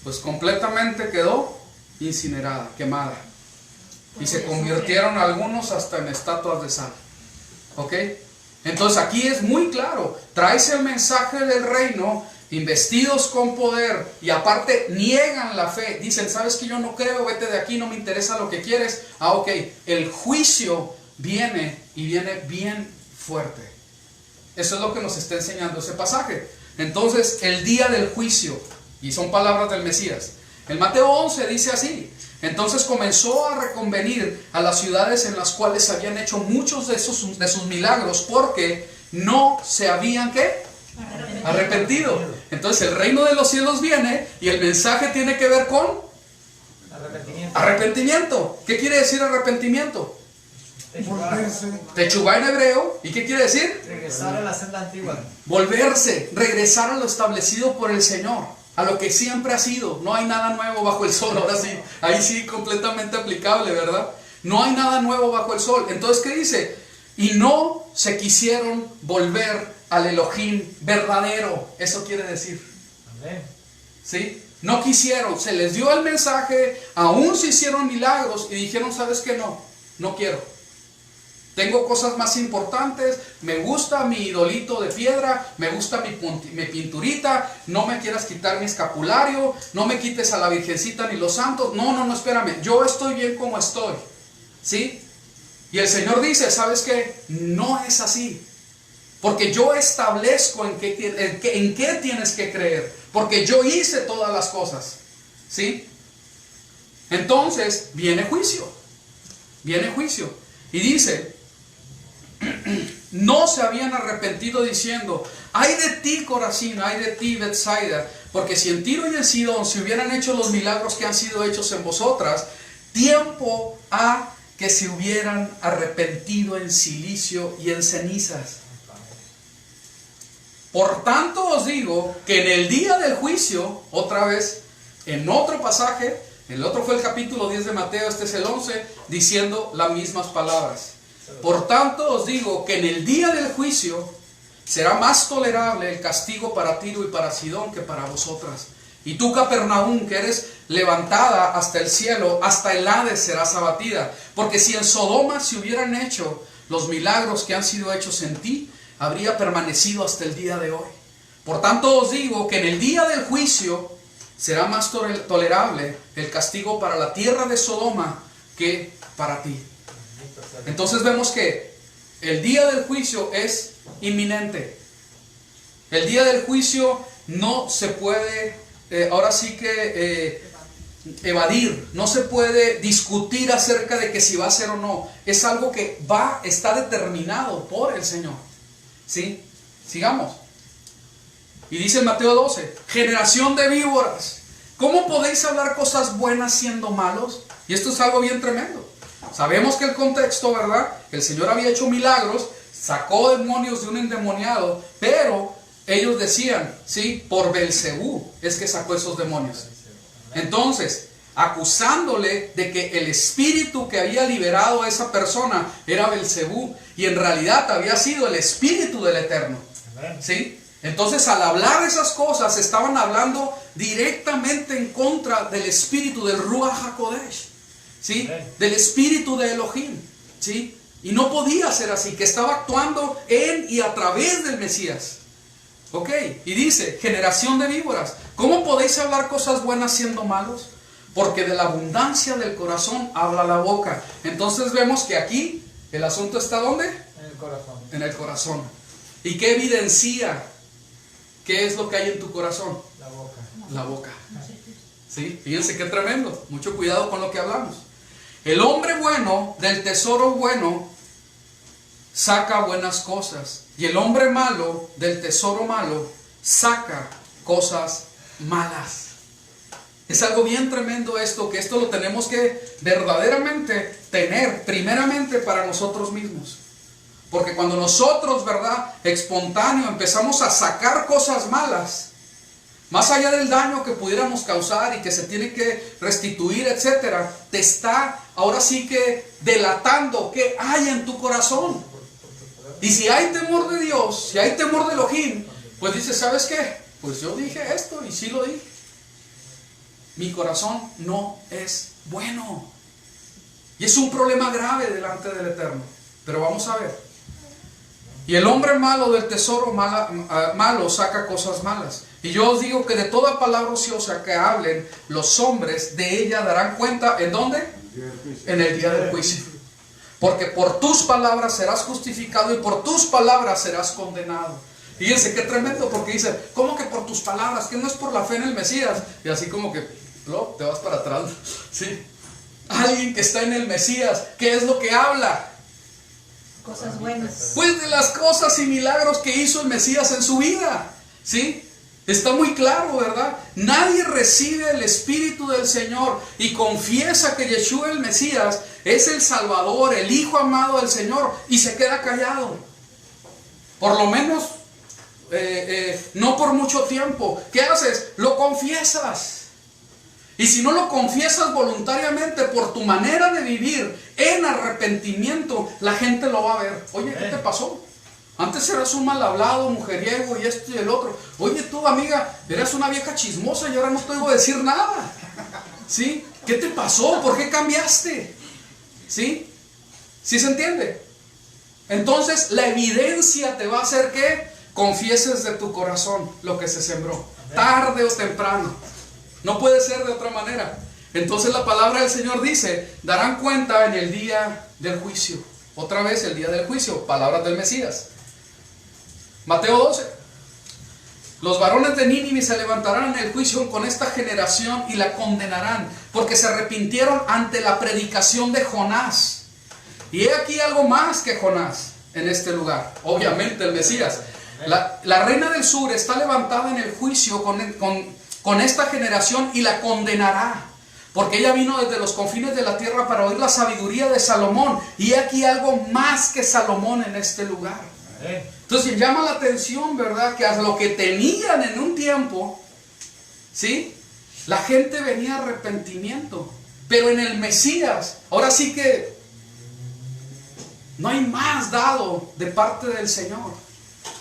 Pues completamente quedó incinerada, quemada. Y se convirtieron algunos hasta en estatuas de sal. ¿Ok? Entonces aquí es muy claro. Traes el mensaje del reino, investidos con poder, y aparte niegan la fe. Dicen, ¿sabes que yo no creo? Vete de aquí, no me interesa lo que quieres. Ah, ok. El juicio viene y viene bien fuerte. Eso es lo que nos está enseñando ese pasaje. Entonces, el día del juicio, y son palabras del Mesías. El Mateo 11 dice así: entonces comenzó a reconvenir a las ciudades en las cuales habían hecho muchos de sus milagros, porque no se habían, ¿qué? Arrepentido. Entonces el reino de los cielos viene y el mensaje tiene que ver con arrepentimiento. ¿Qué quiere decir arrepentimiento? Techubá en hebreo. ¿Y qué quiere decir? Regresar a la senda antigua. Volverse, regresar a lo establecido por el Señor, a lo que siempre ha sido. No hay nada nuevo bajo el sol. Ahora sí, ahí sí completamente aplicable, ¿verdad? No hay nada nuevo bajo el sol. Entonces, ¿qué dice? Y no se quisieron volver al Elohim verdadero. Eso quiere decir. Amén. ¿Sí? No quisieron, se les dio el mensaje, aún se hicieron milagros y dijeron, ¿sabes qué? No quiero. Tengo cosas más importantes, me gusta mi idolito de piedra, me gusta mi pinturita, no me quieras quitar mi escapulario, no me quites a la Virgencita ni los santos. No, espérame, yo estoy bien como estoy. ¿Sí? Y el Señor dice, ¿sabes qué? No es así. Porque yo establezco en qué tienes que creer. Porque yo hice todas las cosas. ¿Sí? Entonces, viene juicio. Viene juicio. Y dice, no se habían arrepentido diciendo, ay de ti Corazín, ay de ti Betsaida, porque si en Tiro y en Sidón se hubieran hecho los milagros que han sido hechos en vosotras, tiempo ha que se hubieran arrepentido en silicio y en cenizas. Por tanto os digo que en el día del juicio, otra vez, en otro pasaje, el otro fue el capítulo 10 de Mateo, este es el 11, diciendo las mismas palabras. Por tanto os digo que en el día del juicio será más tolerable el castigo para Tiro y para Sidón que para vosotras. Y tú, Capernaum, que eres levantada hasta el cielo, hasta el Hades serás abatida. Porque si en Sodoma se hubieran hecho los milagros que han sido hechos en ti, habría permanecido hasta el día de hoy. Por tanto os digo que en el día del juicio será más tolerable el castigo para la tierra de Sodoma que para ti. Entonces vemos que el día del juicio es inminente. El día del juicio no se puede, ahora sí que evadir, no se puede discutir acerca de que si va a ser o no. Es algo que está determinado por el Señor. ¿Sí? Sigamos. Y dice en Mateo 12, generación de víboras, ¿cómo podéis hablar cosas buenas siendo malos? Y esto es algo bien tremendo. Sabemos que el contexto, ¿verdad? El Señor había hecho milagros, sacó demonios de un endemoniado, pero ellos decían, sí, por Belcebú es que sacó esos demonios. Entonces, acusándole de que el espíritu que había liberado a esa persona era Belcebú, y en realidad había sido el espíritu del Eterno. ¿Sí? Entonces, al hablar esas cosas, estaban hablando directamente en contra del espíritu del Ruach HaKodesh, ¿sí? Del espíritu de Elohim, ¿sí? Y no podía ser así, que estaba actuando en y a través del Mesías. Ok, y dice, generación de víboras, ¿cómo podéis hablar cosas buenas siendo malos? Porque de la abundancia del corazón habla la boca. Entonces vemos que aquí el asunto está ¿dónde? En el corazón. En el corazón. ¿Y qué evidencia? ¿Qué es lo que hay en tu corazón? La boca. La boca. ¿Sí? Fíjense qué tremendo. Mucho cuidado con lo que hablamos. El hombre bueno del tesoro bueno saca buenas cosas. Y el hombre malo del tesoro malo saca cosas malas. Es algo bien tremendo esto, que esto lo tenemos que verdaderamente tener primeramente para nosotros mismos. Porque cuando nosotros, ¿verdad?, espontáneo empezamos a sacar cosas malas, más allá del daño que pudiéramos causar y que se tiene que restituir, etcétera, te está ahora sí que delatando qué hay en tu corazón. Y si hay temor de Dios, si hay temor de Elohim, pues dice, ¿sabes qué? Pues yo dije esto y sí lo dije. Mi corazón no es bueno. Y es un problema grave delante del Eterno. Pero vamos a ver. Y el hombre malo del tesoro malo saca cosas malas. Y yo os digo que de toda palabra ociosa que hablen los hombres, de ella darán cuenta. ¿En dónde? En el día del juicio. Porque por tus palabras serás justificado y por tus palabras serás condenado. Fíjense qué tremendo, porque dice, ¿cómo que por tus palabras? Que no es por la fe en el Mesías. Y así como que, no, te vas para atrás. ¿Sí? Alguien que está en el Mesías, ¿qué es lo que habla? Cosas buenas. Pues de las cosas y milagros que hizo el Mesías en su vida. ¿Sí? Está muy claro, ¿verdad? Nadie recibe el Espíritu del Señor y confiesa que Yeshua el Mesías es el Salvador, el Hijo amado del Señor, y se queda callado. Por lo menos, no por mucho tiempo. ¿Qué haces? Lo confiesas. Y si no lo confiesas voluntariamente por tu manera de vivir en arrepentimiento, la gente lo va a ver. Oye, ¿qué te pasó? Antes eras un mal hablado, mujeriego y esto y el otro. Oye, tú, amiga, eras una vieja chismosa y ahora no te debo decir nada. ¿Sí? ¿Qué te pasó? ¿Por qué cambiaste? ¿Sí? ¿Sí se entiende? Entonces, la evidencia te va a hacer que confieses de tu corazón lo que se sembró. Tarde o temprano. No puede ser de otra manera. Entonces, la palabra del Señor dice, darán cuenta en el día del juicio. Otra vez, el día del juicio. Palabras del Mesías. Mateo 12. Los varones de Nínive se levantarán en el juicio con esta generación y la condenarán, porque se arrepintieron ante la predicación de Jonás. Y he aquí algo más que Jonás en este lugar. Obviamente el Mesías. La reina del sur está levantada en el juicio con esta generación y la condenará, porque ella vino desde los confines de la tierra para oír la sabiduría de Salomón. Y he aquí algo más que Salomón en este lugar. Entonces llama la atención, ¿verdad? Que a lo que tenían en un tiempo, ¿sí? La gente venía a arrepentimiento. Pero en el Mesías, ahora sí que no hay más dado de parte del Señor.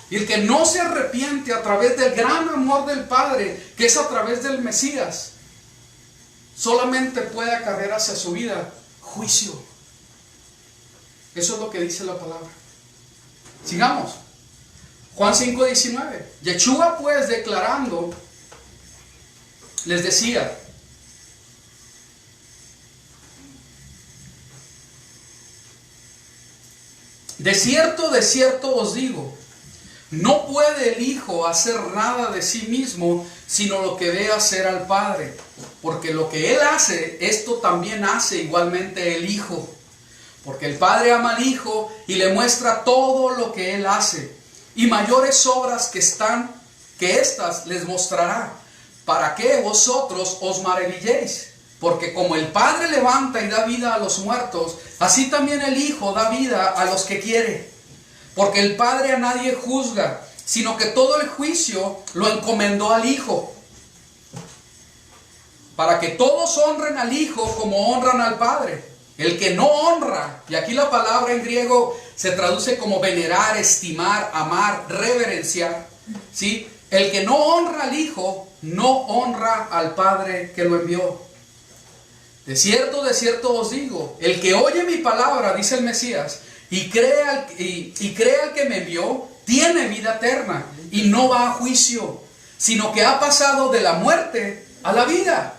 Y el que no se arrepiente a través del gran amor del Padre, que es a través del Mesías, solamente puede acarrear hacia su vida juicio. Eso es lo que dice la palabra. Sigamos. Juan 5:19. Yeshua pues declarando les decía: de cierto os digo, no puede el Hijo hacer nada de sí mismo, sino lo que ve hacer al Padre. Porque lo que Él hace, esto también hace igualmente el Hijo. Porque el Padre ama al Hijo y le muestra todo lo que Él hace. Y mayores obras que éstas les mostrará, para que vosotros os maravilléis. Porque como el Padre levanta y da vida a los muertos, así también el Hijo da vida a los que quiere. Porque el Padre a nadie juzga, sino que todo el juicio lo encomendó al Hijo, para que todos honren al Hijo como honran al Padre. El que no honra, y aquí la palabra en griego se traduce como venerar, estimar, amar, reverenciar, ¿sí? El que no honra al Hijo, no honra al Padre que lo envió. De cierto os digo, el que oye mi palabra, dice el Mesías, y cree al que me envió, tiene vida eterna, y no va a juicio, sino que ha pasado de la muerte a la vida.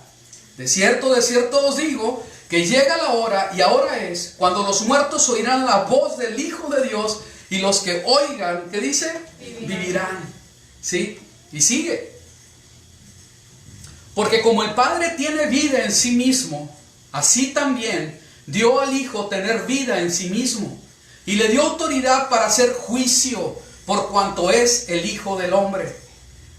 De cierto os digo, que llega la hora, y ahora es, cuando los muertos oirán la voz del Hijo de Dios, y los que oigan, ¿qué dice? Vivirán. ¿Sí? Y sigue. Porque como el Padre tiene vida en sí mismo, así también dio al Hijo tener vida en sí mismo, y le dio autoridad para hacer juicio, por cuanto es el Hijo del Hombre.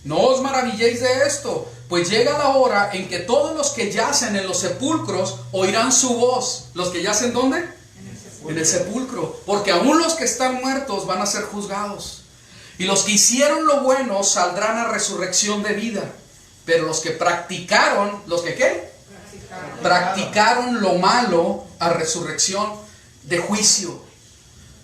No os maravilléis de esto, pues llega la hora en que todos los que yacen en los sepulcros oirán su voz. ¿Los que yacen dónde? En el sepulcro. Porque aún los que están muertos van a ser juzgados. Y los que hicieron lo bueno saldrán a resurrección de vida. Pero los que practicaron, ¿los que qué? Practicaron lo malo, a resurrección de juicio.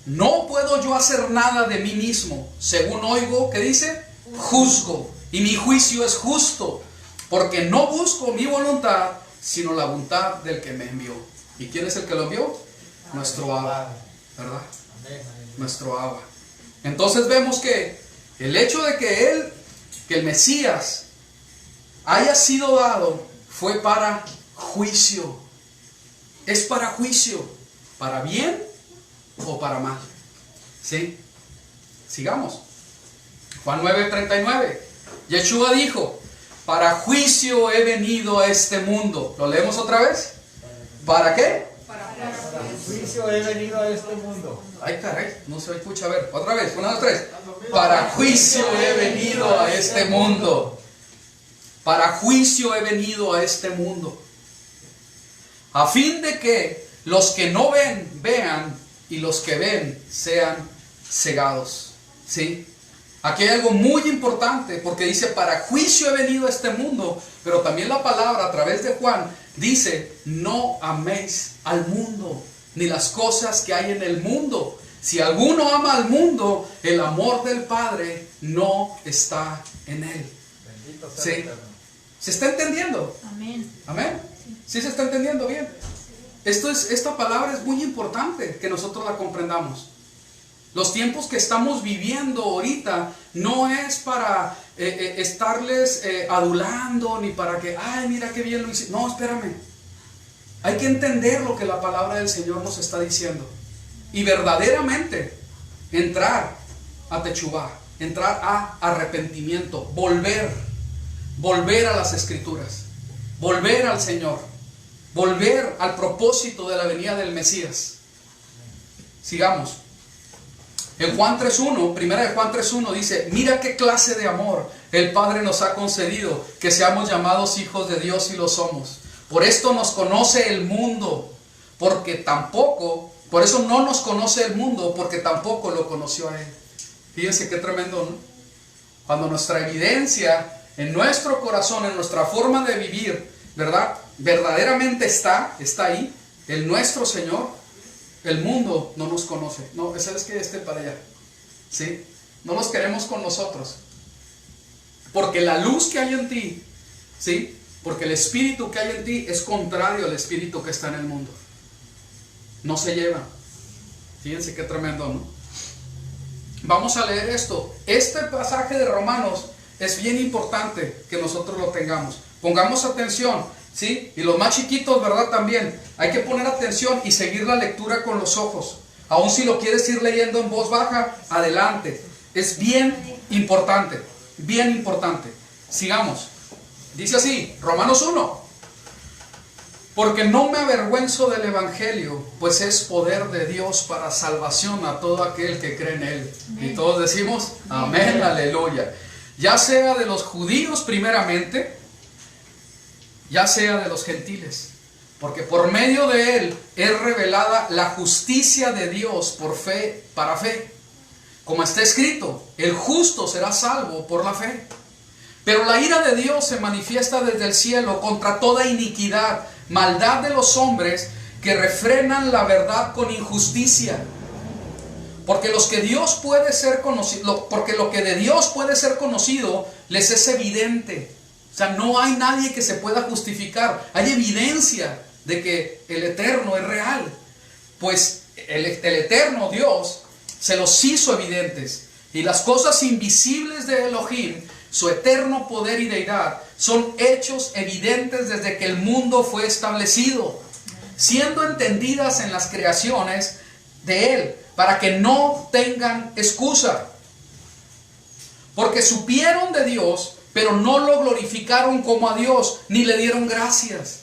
no puedo yo hacer nada de mí mismo. Según oigo, ¿qué dice? Juzgo. Y mi juicio es justo, porque no busco mi voluntad, sino la voluntad del que me envió. ¿Y quién es el que lo envió? Nuestro Abba, ¿verdad? Nuestro Abba. Entonces vemos que el hecho de que el Mesías haya sido dado, fue para juicio. Es para juicio, para bien o para mal. ¿Sí? Sigamos. Juan 9:39. Yeshua dijo: para juicio he venido a este mundo. ¿Lo leemos otra vez? ¿Para qué? Para juicio he venido a este mundo. Ay, caray, no se escucha. A ver, otra vez, 1, 2, 3. Para juicio he venido a este mundo. Para juicio he venido a este mundo. A fin de que los que no ven, vean, y los que ven sean cegados. ¿Sí? Aquí hay algo muy importante, porque dice: para juicio he venido a este mundo. Pero también la palabra a través de Juan dice: no améis al mundo, ni las cosas que hay en el mundo. Si alguno ama al mundo, el amor del Padre no está en él. Bendito sea ¿Sí? el Eterno. ¿Se está entendiendo? Amén. ¿Amén? ¿Sí se está entendiendo bien? Esta palabra es muy importante que nosotros la comprendamos. Los tiempos que estamos viviendo ahorita no es para estarles adulando, ni para que, ay, mira qué bien lo hice. No, espérame. Hay que entender lo que la palabra del Señor nos está diciendo. Y verdaderamente entrar a Techubá, entrar a arrepentimiento, volver a las Escrituras, volver al Señor, volver al propósito de la venida del Mesías. Sigamos. En Juan 3.1, primera de Juan 3.1 dice: mira qué clase de amor el Padre nos ha concedido, que seamos llamados hijos de Dios, y lo somos. Por esto nos conoce el mundo, por eso no nos conoce el mundo, porque tampoco lo conoció a Él. Fíjense qué tremendo, ¿no? Cuando nuestra evidencia en nuestro corazón, en nuestra forma de vivir, ¿verdad? Verdaderamente está ahí, en nuestro Señor. El mundo no nos conoce. No, ¿sabes qué? Para allá. ¿Sí? No los queremos con nosotros. Porque la luz que hay en ti, ¿sí? Porque el espíritu que hay en ti es contrario al espíritu que está en el mundo. No se llevan. Fíjense qué tremendo, ¿no? Vamos a leer esto. Este pasaje de Romanos es bien importante que nosotros lo tengamos. Pongamos atención, ¿sí? Y los más chiquitos, ¿verdad? También hay que poner atención y seguir la lectura con los ojos. Aun si lo quieres ir leyendo en voz baja, adelante. Es bien importante, bien importante. Sigamos. Dice así, Romanos 1. Porque no me avergüenzo del Evangelio, pues es poder de Dios para salvación a todo aquel que cree en Él. Amén. Y todos decimos, amén, aleluya. Ya sea de los judíos primeramente, ya sea de los gentiles. Porque por medio de Él es revelada la justicia de Dios por fe, para fe. Como está escrito, el justo será salvo por la fe. Pero la ira de Dios se manifiesta desde el cielo contra toda iniquidad, maldad de los hombres que refrenan la verdad con injusticia. Porque lo que de Dios puede ser conocido les es evidente. O sea, no hay nadie que se pueda justificar. Hay evidencia de que el Eterno es real. Pues el Eterno Dios se los hizo evidentes. Y las cosas invisibles de Elohim, su eterno poder y deidad, son hechos evidentes desde que el mundo fue establecido, siendo entendidas en las creaciones de Él, para que no tengan excusa. Porque supieron de Dios, pero no lo glorificaron como a Dios, ni le dieron gracias,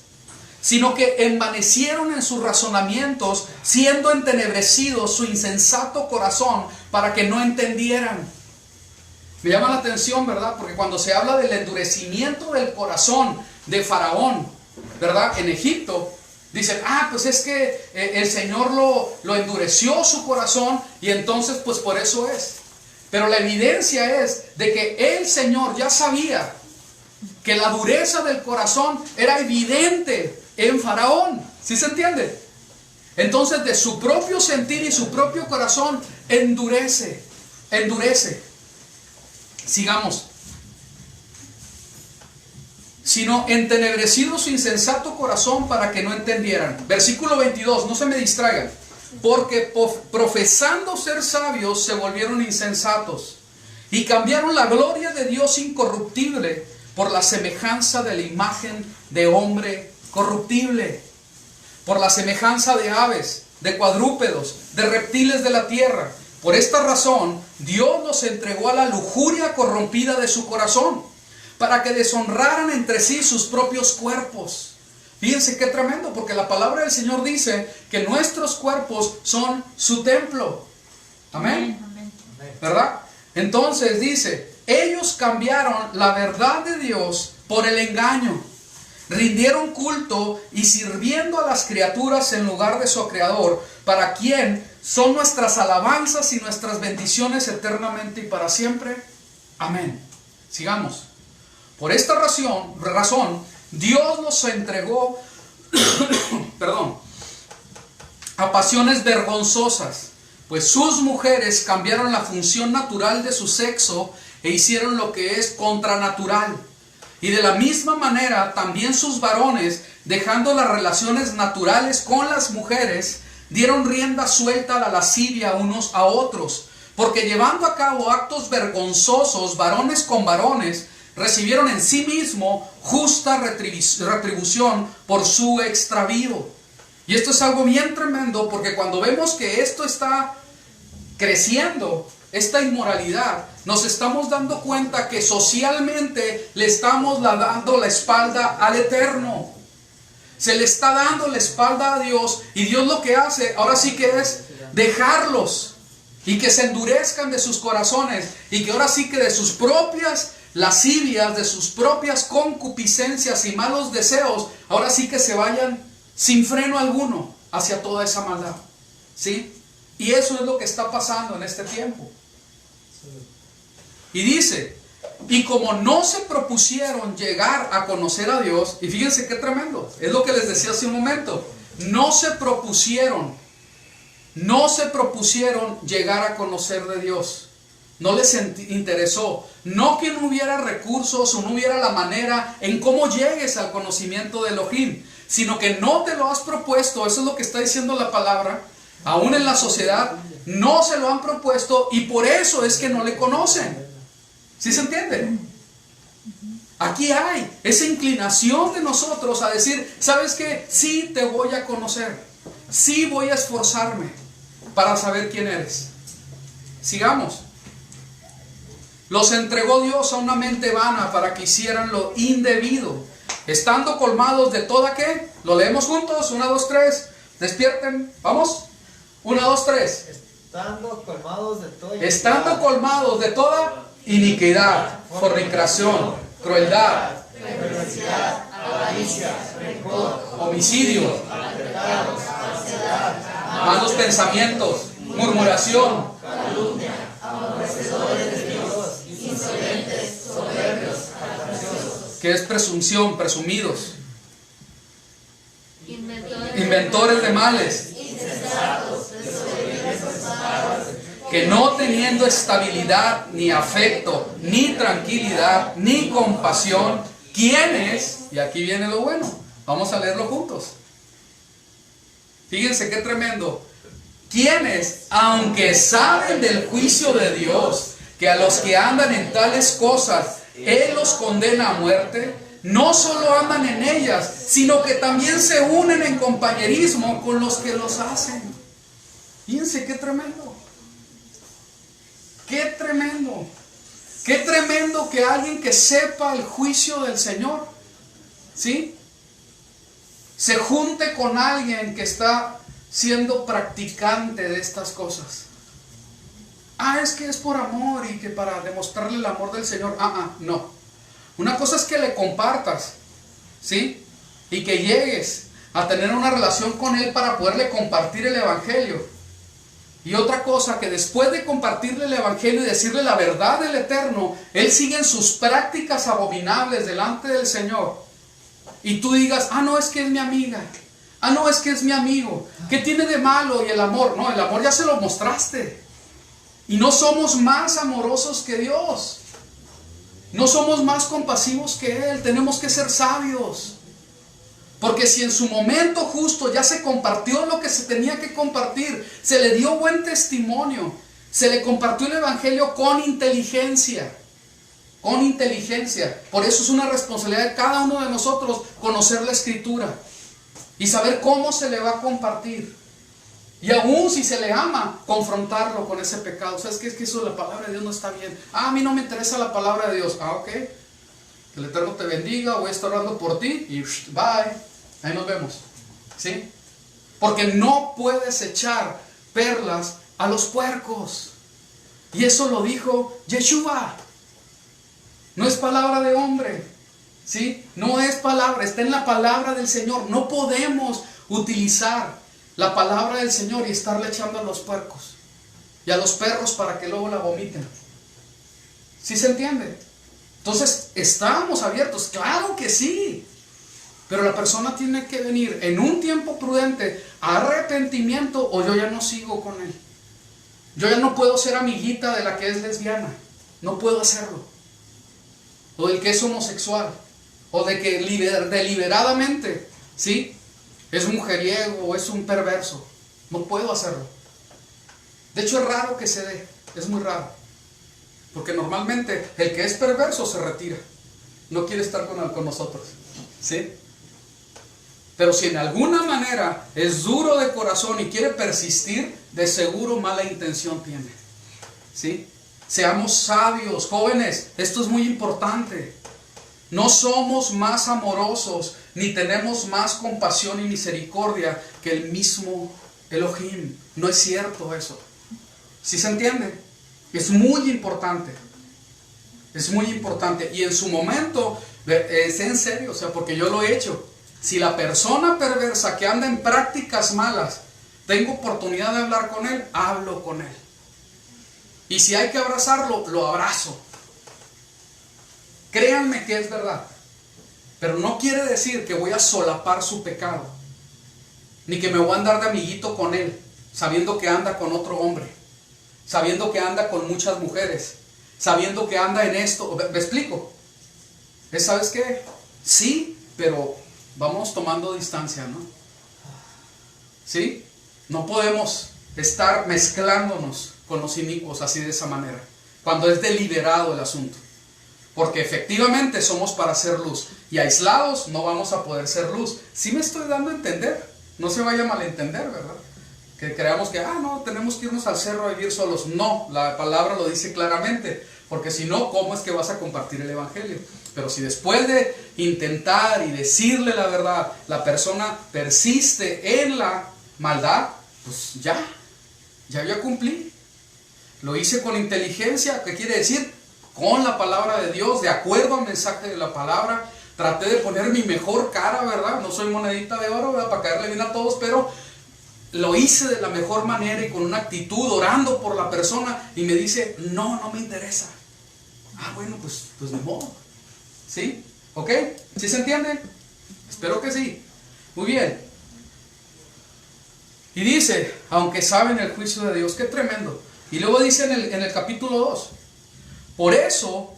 sino que envanecieron en sus razonamientos, siendo entenebrecidos su insensato corazón, para que no entendieran. Me llama la atención, ¿verdad? Porque cuando se habla del endurecimiento del corazón de Faraón, ¿verdad? En Egipto, dicen, pues es que el Señor lo endureció su corazón y entonces pues por eso es. Pero la evidencia es de que el Señor ya sabía que la dureza del corazón era evidente en Faraón. ¿Sí se entiende? Entonces de su propio sentir y su propio corazón endurece. Sigamos. Sino entenebrecido su insensato corazón para que no entendieran. Versículo 22, no se me distraigan. Porque profesando ser sabios se volvieron insensatos y cambiaron la gloria de Dios incorruptible por la semejanza de la imagen de hombre corruptible, por la semejanza de aves, de cuadrúpedos, de reptiles de la tierra. Por esta razón Dios los entregó a la lujuria corrompida de su corazón, para que deshonraran entre sí sus propios cuerpos. Fíjense qué tremendo, porque la palabra del Señor dice que nuestros cuerpos son su templo. Amén. ¿Verdad? Entonces dice, ellos cambiaron la verdad de Dios por el engaño. Rindieron culto y sirviendo a las criaturas en lugar de su Creador, para quien son nuestras alabanzas y nuestras bendiciones eternamente y para siempre. Amén. Sigamos. Por esta razón, Dios los entregó a pasiones vergonzosas, pues sus mujeres cambiaron la función natural de su sexo e hicieron lo que es contranatural. Y de la misma manera también sus varones, dejando las relaciones naturales con las mujeres, dieron rienda suelta a la lascivia unos a otros, porque llevando a cabo actos vergonzosos, varones con varones, recibieron en sí mismo justa retribución por su extravío. Y esto es algo bien tremendo, porque cuando vemos que esto está creciendo, esta inmoralidad, nos estamos dando cuenta que socialmente le estamos dando la espalda al Eterno. Se le está dando la espalda a Dios, y Dios lo que hace ahora sí que es dejarlos y que se endurezcan de sus corazones, y que ahora sí que de sus propias lascivias, de sus propias concupiscencias y malos deseos, ahora sí que se vayan sin freno alguno hacia toda esa maldad. ¿Sí? Y eso es lo que está pasando en este tiempo. Y dice, y como no se propusieron llegar a conocer a Dios, y fíjense qué tremendo, es lo que les decía hace un momento, no se propusieron llegar a conocer de Dios. No les interesó, no que no hubiera recursos o no hubiera la manera en cómo llegues al conocimiento de Elohim, sino que no te lo has propuesto. Eso es lo que está diciendo la palabra. Aún en la sociedad no se lo han propuesto, y por eso es que no le conocen. ¿Sí se entiende? Aquí hay esa inclinación de nosotros a decir, ¿sabes qué? Sí te voy a conocer, sí voy a esforzarme para saber quién eres. Sigamos. Los entregó Dios a una mente vana para que hicieran lo indebido, estando colmados de toda, ¿qué? Lo leemos juntos, 1, 2, 3, despierten, vamos, 1, 2, 3. Estando colmados de toda iniquidad, fornicación, crueldad, perversidad, avaricia, rencor, homicidio, pecados, falsedad, malos pensamientos, murmuración, calumnia, aborrecedores de Dios, insolentes, soberbios, jactanciosos, que es presunción, presumidos, inventores de males, insensatos, desobedientes, que no teniendo estabilidad, ni afecto, ni tranquilidad, ni compasión, ¿quiénes? Y aquí viene lo bueno, vamos a leerlo juntos. Fíjense qué tremendo. Quienes, aunque saben del juicio de Dios, que a los que andan en tales cosas Él los condena a muerte, no solo andan en ellas, sino que también se unen en compañerismo con los que los hacen. Fíjense qué tremendo. Qué tremendo. Qué tremendo que alguien que sepa el juicio del Señor, ¿sí?, se junte con alguien que está siendo practicante de estas cosas. Es que es por amor y que para demostrarle el amor del Señor. No. Una cosa es que le compartas, ¿sí?, y que llegues a tener una relación con Él para poderle compartir el Evangelio. Y otra cosa, que después de compartirle el Evangelio y decirle la verdad del Eterno, Él sigue en sus prácticas abominables delante del Señor. Y tú digas, no, es que es mi amiga. Ah, no, es que es mi amigo. ¿Qué tiene de malo? Y el amor. No, el amor ya se lo mostraste. Y no somos más amorosos que Dios. No somos más compasivos que Él. Tenemos que ser sabios. Porque si en su momento justo ya se compartió lo que se tenía que compartir, se le dio buen testimonio, se le compartió el evangelio con inteligencia. Con inteligencia. Por eso es una responsabilidad de cada uno de nosotros conocer la Escritura y saber cómo se le va a compartir. Y aún si se le ama, confrontarlo con ese pecado. ¿Sabes qué? Es que eso de la palabra de Dios no está bien. Ah, a mí no me interesa la palabra de Dios. Ah, ok. Que el Eterno te bendiga, voy a estar orando por ti y bye. Ahí nos vemos. ¿Sí? Porque no puedes echar perlas a los puercos. Y eso lo dijo Yeshua. No es palabra de hombre. ¿Sí? No es palabra, está en la palabra del Señor. No podemos utilizar la palabra del Señor y estarle echando a los puercos y a los perros para que luego la vomiten. ¿Sí se entiende? Entonces, ¿estamos abiertos? Claro que sí. Pero la persona tiene que venir en un tiempo prudente a arrepentimiento, o yo ya no sigo con él. Yo ya no puedo ser amiguita de la que es lesbiana. No puedo hacerlo. O del que es homosexual. O de que deliberadamente, ¿sí?, es mujeriego o es un perverso. No puedo hacerlo. De hecho es raro que se dé. Es muy raro. Porque normalmente el que es perverso se retira. No quiere estar con nosotros. ¿Sí? Pero si en alguna manera es duro de corazón y quiere persistir, de seguro mala intención tiene. ¿Sí? Seamos sabios, jóvenes. Esto es muy importante. No somos más amorosos ni tenemos más compasión y misericordia que el mismo Elohim. No es cierto eso. ¿Sí se entiende? Es muy importante. Es muy importante. Y en su momento, es en serio, o sea, porque yo lo he hecho. Si la persona perversa que anda en prácticas malas, tengo oportunidad de hablar con él, hablo con él. Y si hay que abrazarlo, lo abrazo. Créanme que es verdad. Pero no quiere decir que voy a solapar su pecado. Ni que me voy a andar de amiguito con él, sabiendo que anda con otro hombre. Sabiendo que anda con muchas mujeres. Sabiendo que anda en esto. ¿Me explico? ¿Sabes qué? Sí, pero vamos tomando distancia, ¿no? ¿Sí? No podemos estar mezclándonos con los inicuos así de esa manera. Cuando es deliberado el asunto. Porque efectivamente somos para ser luz. Y aislados no vamos a poder ser luz. ¿Sí me estoy dando a entender? No se vaya a malentender, ¿verdad? Que creamos que, no, tenemos que irnos al cerro a vivir solos. No, la palabra lo dice claramente. Porque si no, ¿cómo es que vas a compartir el evangelio? Pero si después de intentar y decirle la verdad, la persona persiste en la maldad, pues ya cumplí. Lo hice con inteligencia, ¿qué quiere decir? Con la palabra de Dios, de acuerdo al mensaje de la palabra. Traté de poner mi mejor cara, ¿verdad? No soy monedita de oro, ¿verdad?, para caerle bien a todos, pero lo hice de la mejor manera y con una actitud, orando por la persona, y me dice, no me interesa. Bueno, pues de modo. ¿Sí? ¿Ok? ¿Sí se entiende? Espero que sí. Muy bien. Y dice, aunque saben el juicio de Dios, qué tremendo. Y luego dice en el capítulo 2, por eso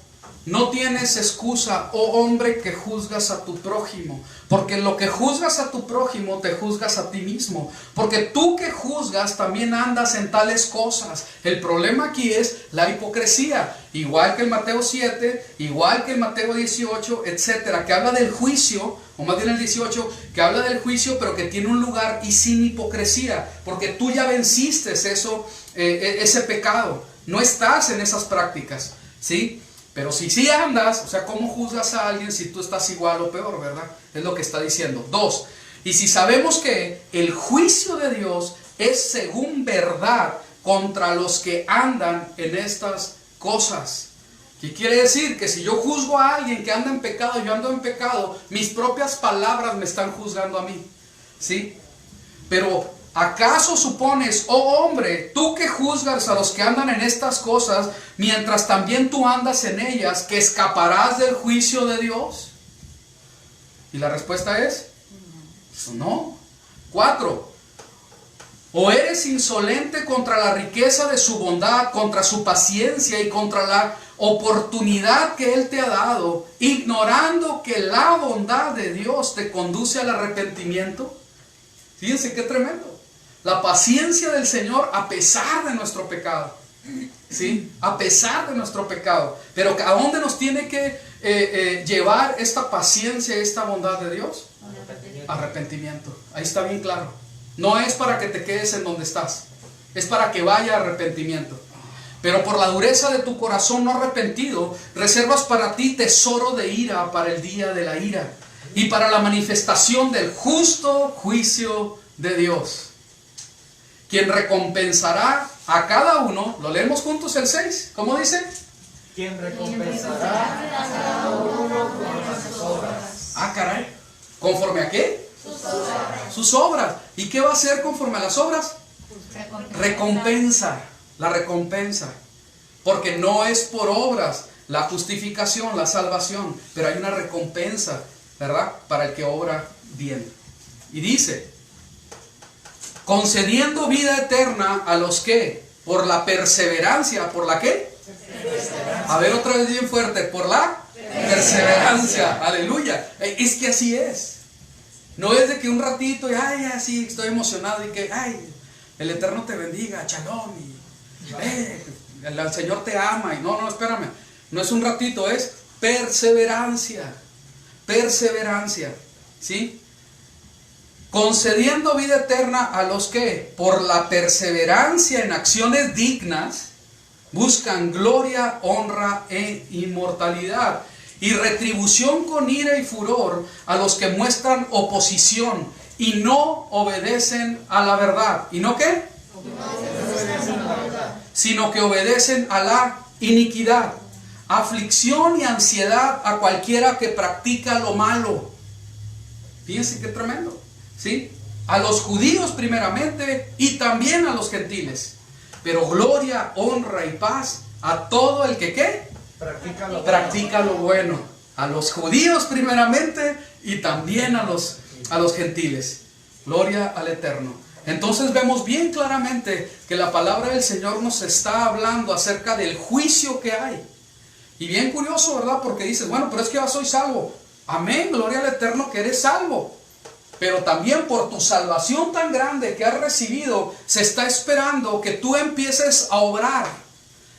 no tienes excusa, oh hombre, que juzgas a tu prójimo, porque en lo que juzgas a tu prójimo te juzgas a ti mismo, porque tú que juzgas también andas en tales cosas. El problema aquí es la hipocresía, igual que el Mateo 7, igual que el Mateo 18, etcétera, que habla del juicio, o más bien el 18, que habla del juicio, pero que tiene un lugar y sin hipocresía, porque tú ya venciste eso, ese pecado, no estás en esas prácticas, ¿sí? Pero si sí andas, o sea, ¿cómo juzgas a alguien si tú estás igual o peor, verdad? Es lo que está diciendo. 2, y si sabemos que el juicio de Dios es según verdad contra los que andan en estas cosas. ¿Qué quiere decir? Que si yo juzgo a alguien que anda en pecado, yo ando en pecado, mis propias palabras me están juzgando a mí, ¿sí? Pero ¿acaso supones, oh hombre, tú que juzgas a los que andan en estas cosas, mientras también tú andas en ellas, que escaparás del juicio de Dios? Y la respuesta es, no. 4. O eres insolente contra la riqueza de su bondad, contra su paciencia y contra la oportunidad que Él te ha dado, ignorando que la bondad de Dios te conduce al arrepentimiento. Fíjense qué tremendo. La paciencia del Señor a pesar de nuestro pecado. ¿Sí? A pesar de nuestro pecado. Pero ¿a dónde nos tiene que llevar esta paciencia y esta bondad de Dios? Arrepentimiento. Ahí está bien claro. No es para que te quedes en donde estás. Es para que vaya arrepentimiento. Pero por la dureza de tu corazón no arrepentido, reservas para ti tesoro de ira para el día de la ira y para la manifestación del justo juicio de Dios, quien recompensará a cada uno. Lo leemos juntos el 6. ¿Cómo dice? Quien recompensará a cada uno con sus obras. Ah, caray. ¿Conforme a qué? Sus obras. Sus obras. ¿Y qué va a hacer conforme a las obras? Recompensa. La recompensa. Porque no es por obras la justificación, la salvación, pero hay una recompensa, ¿verdad? Para el que obra bien. Y dice: concediendo vida eterna a los que, por la perseverancia, ¿por la qué? A ver, otra vez bien fuerte, por la perseverancia, aleluya. Es que así es. No es de que un ratito, y ay, así estoy emocionado y que, ay, el Eterno te bendiga, shalom, y el Señor te ama, y no, espérame, no es un ratito, es perseverancia, perseverancia, ¿sí? Concediendo vida eterna a los que, por la perseverancia en acciones dignas, buscan gloria, honra e inmortalidad, y retribución con ira y furor a los que muestran oposición y no obedecen a la verdad. ¿Y no qué? Sino que obedecen a la iniquidad, aflicción y ansiedad a cualquiera que practica lo malo. Fíjense qué tremendo, ¿sí? A los judíos primeramente y también a los gentiles. Pero gloria, honra y paz a todo el que ¿qué? Practica lo bueno. A los judíos primeramente y también a los gentiles. Gloria al Eterno. Entonces vemos bien claramente que la palabra del Señor nos está hablando acerca del juicio que hay. Y bien curioso, ¿verdad? Porque dices, bueno, pero es que ya soy salvo. Amén, gloria al Eterno que eres salvo. Pero también por tu salvación tan grande que has recibido, se está esperando que tú empieces a obrar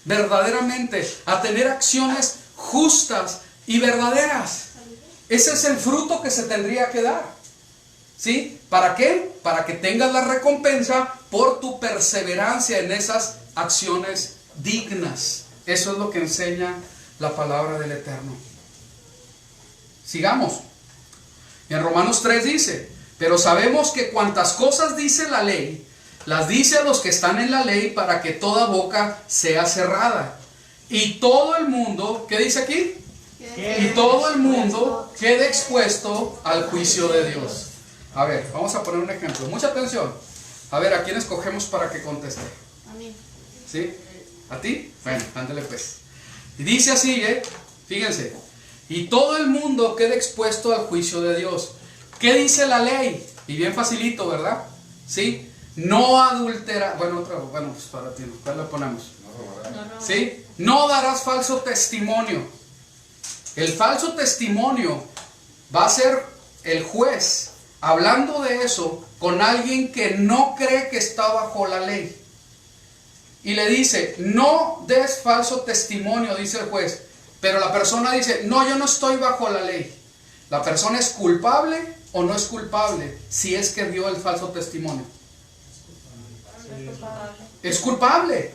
verdaderamente, a tener acciones justas y verdaderas. Ese es el fruto que se tendría que dar. ¿Sí? ¿Para qué? Para que tengas la recompensa por tu perseverancia en esas acciones dignas. Eso es lo que enseña la palabra del Eterno. Sigamos. En Romanos 3 dice: pero sabemos que cuantas cosas dice la ley, las dice a los que están en la ley para que toda boca sea cerrada. Y todo el mundo, ¿qué dice aquí? Y todo el mundo quede expuesto al juicio de Dios. A ver, vamos a poner un ejemplo. Mucha atención. A ver, ¿a quién escogemos para que conteste? A mí. ¿Sí? ¿A ti? Bueno, ándale pues. Y dice así, fíjense. Y todo el mundo queda expuesto al juicio de Dios. ¿Qué dice la ley? Y bien facilito, ¿verdad? ¿Sí? No adulterar. Bueno, pues para ti, ¿cuál le ponemos? ¿Sí? No darás falso testimonio. El falso testimonio va a ser el juez hablando de eso con alguien que no cree que está bajo la ley. Y le dice, no des falso testimonio, dice el juez. Pero la persona dice, no, yo no estoy bajo la ley. ¿La persona es culpable o no es culpable si es que dio el falso testimonio? Es culpable.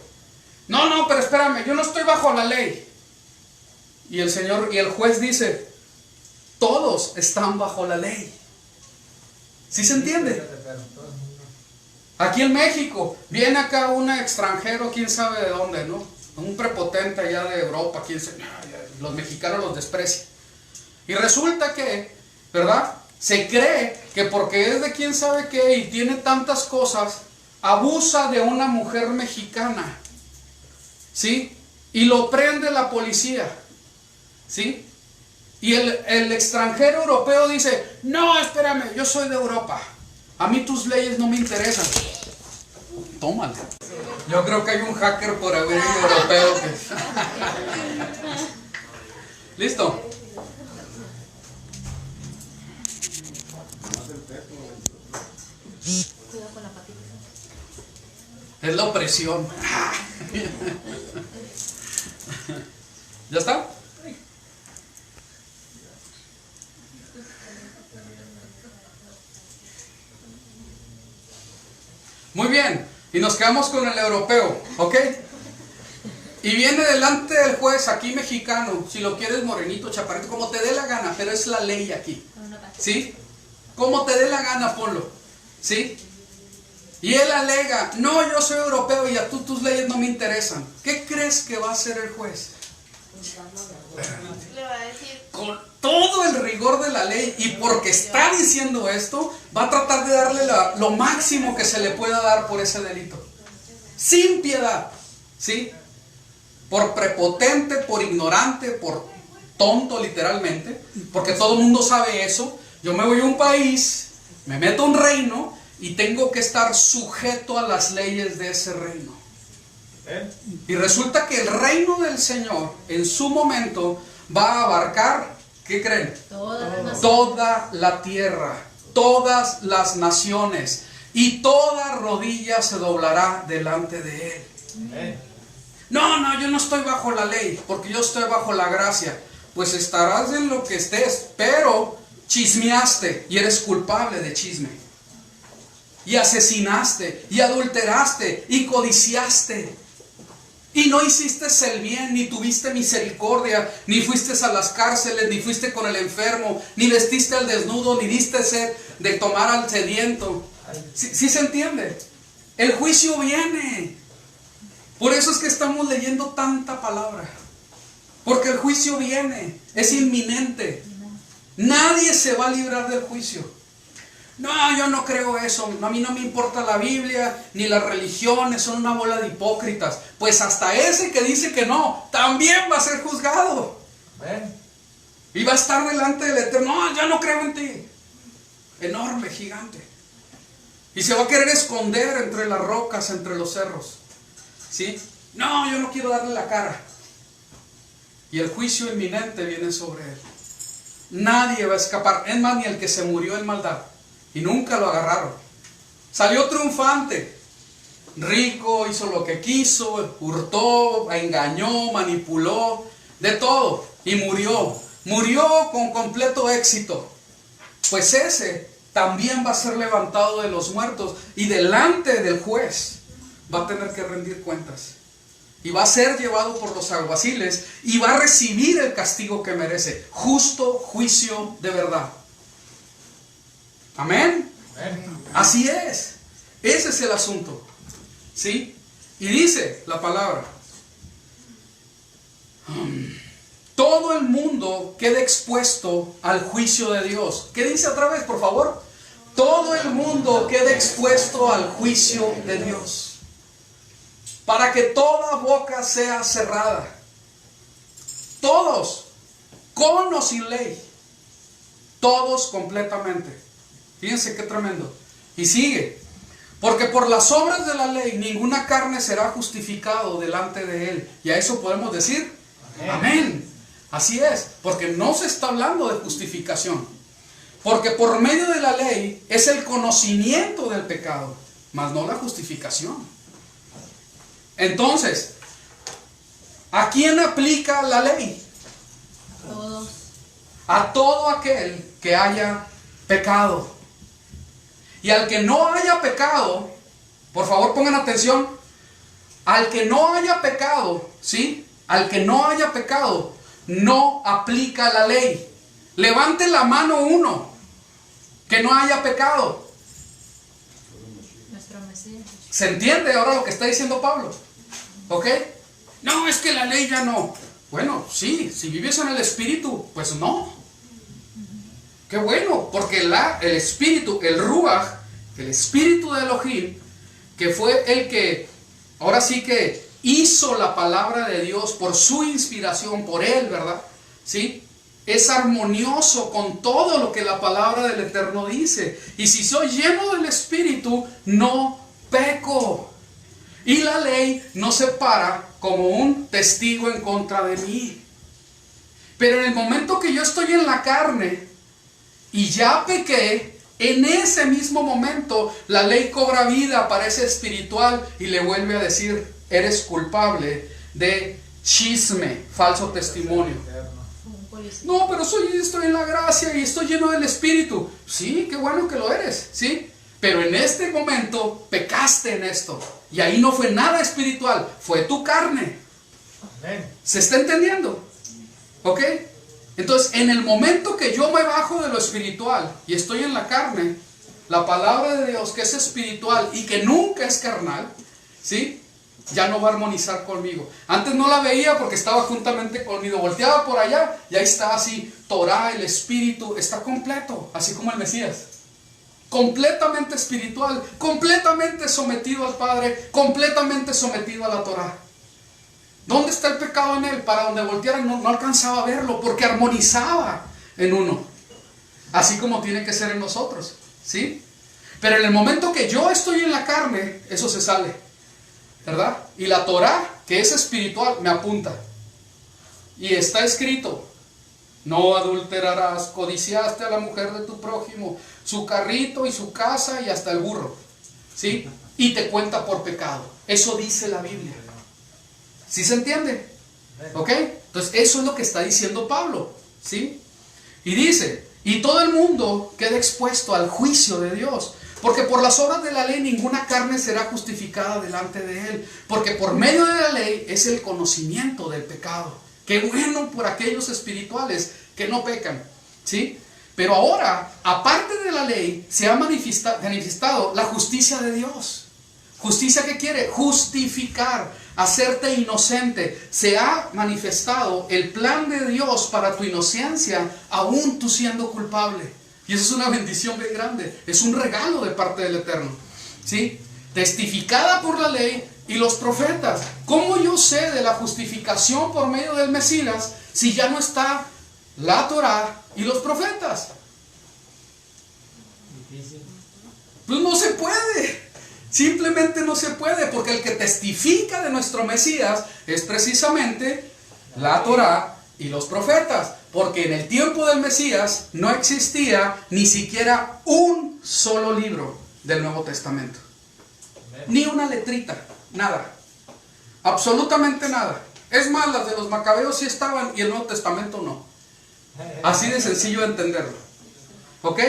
No, pero espérame, yo no estoy bajo la ley. Y el juez dice, todos están bajo la ley. ¿Sí se entiende? Aquí en México, viene acá un extranjero, quién sabe de dónde, ¿no? Un prepotente allá de Europa, los mexicanos los desprecian. Y resulta que, ¿verdad? Se cree que porque es de quién sabe qué y tiene tantas cosas, abusa de una mujer mexicana, ¿sí? Y lo prende la policía, ¿sí? Y el extranjero europeo dice, no, espérame, yo soy de Europa. A mí tus leyes no me interesan. Tómale. Yo creo que hay un hacker por ahí europeo que... ¿Listo? Es la opresión. ¿Ya está? Muy bien. Y nos quedamos con el europeo, ¿ok? Y viene delante del juez aquí mexicano, si lo quieres morenito, chaparrito, como te dé la gana, pero es la ley aquí, ¿sí? Como te dé la gana, ponlo, ¿sí? Y él alega, no, yo soy europeo y a tus leyes no me interesan. ¿Qué crees que va a hacer el juez? Le va a decir, Con todo el rigor de la ley, y porque está diciendo esto, va a tratar de darle lo máximo que se le pueda dar por ese delito. Sin piedad, ¿sí? Por prepotente, por ignorante, por tonto literalmente, porque todo el mundo sabe eso. Yo me voy a un país, me meto a un reino y tengo que estar sujeto a las leyes de ese reino. Y resulta que el reino del Señor en su momento va a abarcar, ¿qué creen? Toda la tierra, todas las naciones, y toda rodilla se doblará delante de Él. No, yo no estoy bajo la ley, porque yo estoy bajo la gracia. Pues estarás en lo que estés, pero chismeaste y eres culpable de chisme. Y asesinaste, y adulteraste, y codiciaste. Y no hiciste el bien, ni tuviste misericordia, ni fuiste a las cárceles, ni fuiste con el enfermo, ni vestiste al desnudo, ni diste sed de tomar al sediento. ¿Sí se entiende? El juicio viene. Por eso es que estamos leyendo tanta palabra. Porque el juicio viene, es inminente. Nadie se va a librar del juicio. No, yo no creo eso. A mí no me importa la Biblia ni las religiones, son una bola de hipócritas. Pues hasta ese que dice que no, también va a ser juzgado. Y va a estar delante del Eterno. No, yo no creo en ti. Enorme, gigante. Y se va a querer esconder entre las rocas, entre los cerros. ¿Sí? No, yo no quiero darle la cara. Y el juicio inminente viene sobre él. Nadie va a escapar. Es más, ni el que se murió en maldad y nunca lo agarraron. Salió triunfante. Rico, hizo lo que quiso, hurtó, engañó, manipuló, de todo. Y murió. Murió con completo éxito. Pues ese también va a ser levantado de los muertos y delante del juez va a tener que rendir cuentas. Y va a ser llevado por los alguaciles y va a recibir el castigo que merece. Justo juicio de verdad. Amén. Así es. Ese es el asunto. ¿Sí? Y dice la palabra: todo el mundo queda expuesto al juicio de Dios. ¿Qué dice otra vez, por favor? Todo el mundo queda expuesto al juicio de Dios. Para que toda boca sea cerrada. Todos, con o sin ley. Todos completamente. Fíjense qué tremendo. Y sigue. Porque por las obras de la ley ninguna carne será justificado delante de Él. Y a eso podemos decir amén. Así es. Porque no se está hablando de justificación. Porque por medio de la ley es el conocimiento del pecado, mas no la justificación. Entonces, ¿a quién aplica la ley? Todos. A todo aquel que haya pecado. Y al que no haya pecado, por favor pongan atención, al que no haya pecado, ¿sí? Al que no haya pecado, no aplica la ley. Levante la mano uno que no haya pecado. Nuestro Mesías. ¿Se entiende ahora lo que está diciendo Pablo? ¿Ok? No, es que la ley ya no. Bueno, sí, si vives en el Espíritu, pues no. Qué bueno, porque el Espíritu, el Ruach, el Espíritu de Elohim, que fue el que, ahora sí que hizo la palabra de Dios por su inspiración, por él, ¿verdad? ¿Sí? es armonioso con todo lo que la palabra del Eterno dice. Y si soy lleno del Espíritu, no peco. Y la ley no se para como un testigo en contra de mí. Pero en el momento que yo estoy en la carne y ya pequé, en ese mismo momento la ley cobra vida, parece espiritual y le vuelve a decir: eres culpable de chisme, falso testimonio. No, pero estoy en la gracia y estoy lleno del Espíritu. Sí, qué bueno que lo eres, ¿sí? Pero en este momento pecaste en esto. Y ahí no fue nada espiritual, fue tu carne. ¿Se está entendiendo? ¿Ok? Entonces, en el momento que yo me bajo de lo espiritual y estoy en la carne, la palabra de Dios, que es espiritual y que nunca es carnal, ¿sí?, ya no va a armonizar conmigo. Antes no la veía porque estaba juntamente conmigo. Volteaba por allá y ahí está así. Torah, el Espíritu, está completo, así como el Mesías. Completamente espiritual, completamente sometido al Padre, completamente sometido a la Torah. ¿Dónde está el pecado en él? Para donde volteara no alcanzaba a verlo, porque armonizaba en uno. Así como tiene que ser en nosotros, ¿sí? Pero en el momento que yo estoy en la carne, eso se sale, ¿verdad? Y la Torah, que es espiritual, me apunta. Y está escrito: no adulterarás, codiciaste a la mujer de tu prójimo, su carrito y su casa y hasta el burro, ¿sí? Y te cuenta por pecado. Eso dice la Biblia. ¿Sí se entiende? ¿Ok? Entonces eso es lo que está diciendo Pablo, ¿sí? Y dice: y todo el mundo queda expuesto al juicio de Dios, porque por las obras de la ley ninguna carne será justificada delante de él, porque por medio de la ley es el conocimiento del pecado. Qué bueno por aquellos espirituales que no pecan, ¿sí? Pero ahora, aparte de la ley, se ha manifestado la justicia de Dios. ¿Justicia qué quiere? Justificar, hacerte inocente. Se ha manifestado el plan de Dios para tu inocencia, aún tú siendo culpable. Y eso es una bendición bien grande. Es un regalo de parte del Eterno, ¿sí? Testificada por la ley y los profetas. ¿Cómo yo sé de la justificación por medio del Mesías si ya no está la Torah y los profetas? Pues no se puede. Simplemente no se puede, porque el que testifica de nuestro Mesías es precisamente la Torah y los profetas. Porque en el tiempo del Mesías no existía ni siquiera un solo libro del Nuevo Testamento. Ni una letrita, nada. Absolutamente nada. Es más, las de los Macabeos sí estaban y el Nuevo Testamento no. Así de sencillo de entenderlo. ¿Ok?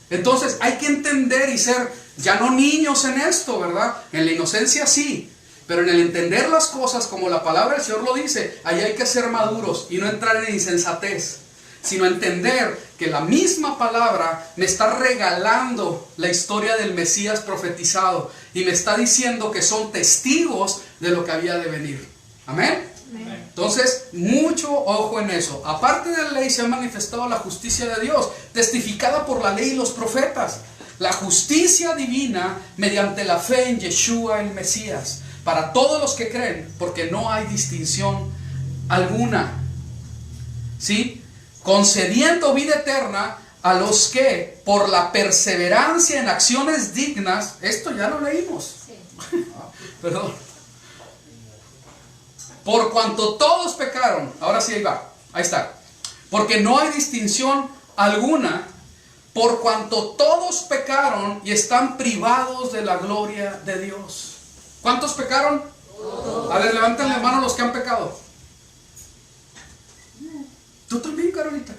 Entonces hay que entender y ser ya no niños en esto, ¿verdad? En la inocencia sí. Pero en el entender las cosas como la palabra del Señor lo dice, ahí hay que ser maduros y no entrar en insensatez, sino entender que la misma palabra me está regalando la historia del Mesías profetizado y me está diciendo que son testigos de lo que había de venir. ¿Amén? Amén. Entonces, mucho ojo en eso. Aparte de la ley se ha manifestado la justicia de Dios, testificada por la ley y los profetas. La justicia divina mediante la fe en Yeshua el Mesías, para todos los que creen, porque no hay distinción alguna, ¿sí? Concediendo vida eterna a los que, por la perseverancia en acciones dignas, esto ya lo leímos, sí. Perdón, por cuanto todos pecaron, ahora sí, ahí va, ahí está, porque no hay distinción alguna, por cuanto todos pecaron y están privados de la gloria de Dios. ¿Cuántos pecaron? Todos. A ver, levanten la mano los que han pecado. Tú también, Carolita.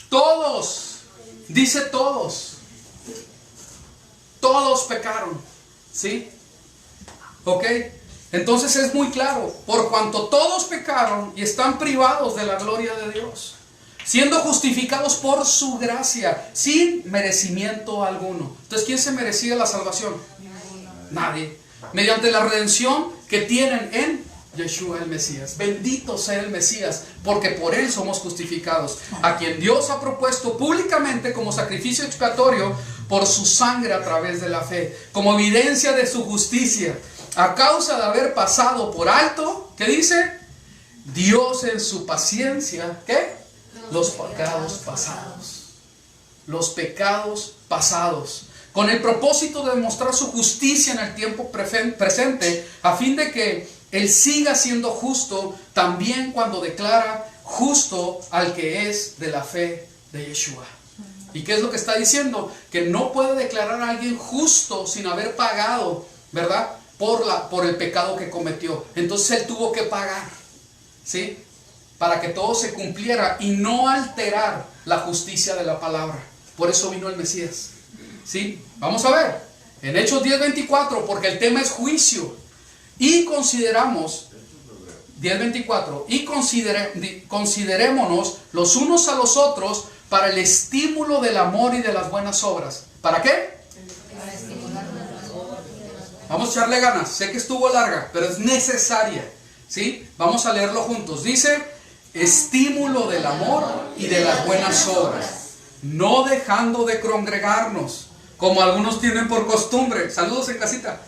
Todos. Dice todos. Todos pecaron. ¿Sí? ¿Ok? Entonces es muy claro. Por cuanto todos pecaron y están privados de la gloria de Dios, siendo justificados por su gracia, sin merecimiento alguno. Entonces, ¿quién se merecía la salvación? Nadie. Mediante la redención que tienen en Yeshua el Mesías. Bendito sea el Mesías, porque por él somos justificados, a quien Dios ha propuesto públicamente como sacrificio expiatorio por su sangre a través de la fe, como evidencia de su justicia, a causa de haber pasado por alto, ¿qué dice? Dios en su paciencia, ¿qué? Los pecados pasados. Los pecados pasados. Con el propósito de demostrar su justicia en el tiempo presente, a fin de que Él siga siendo justo también cuando declara justo al que es de la fe de Yeshua. ¿Y qué es lo que está diciendo? Que no puede declarar a alguien justo sin haber pagado, ¿verdad? Por el pecado que cometió. Entonces Él tuvo que pagar, ¿sí? Para que todo se cumpliera y no alterar la justicia de la palabra. Por eso vino el Mesías, ¿sí? Vamos a ver, en Hechos 10:24, porque el tema es juicio. Y consideramos, 10:24, y considerémonos los unos a los otros para el estímulo del amor y de las buenas obras. ¿Para qué? Vamos a echarle ganas. Sé que estuvo larga, pero es necesaria, ¿sí? Vamos a leerlo juntos. Dice, estímulo del amor y de las buenas obras, no dejando de congregarnos, como algunos tienen por costumbre. Saludos en casita.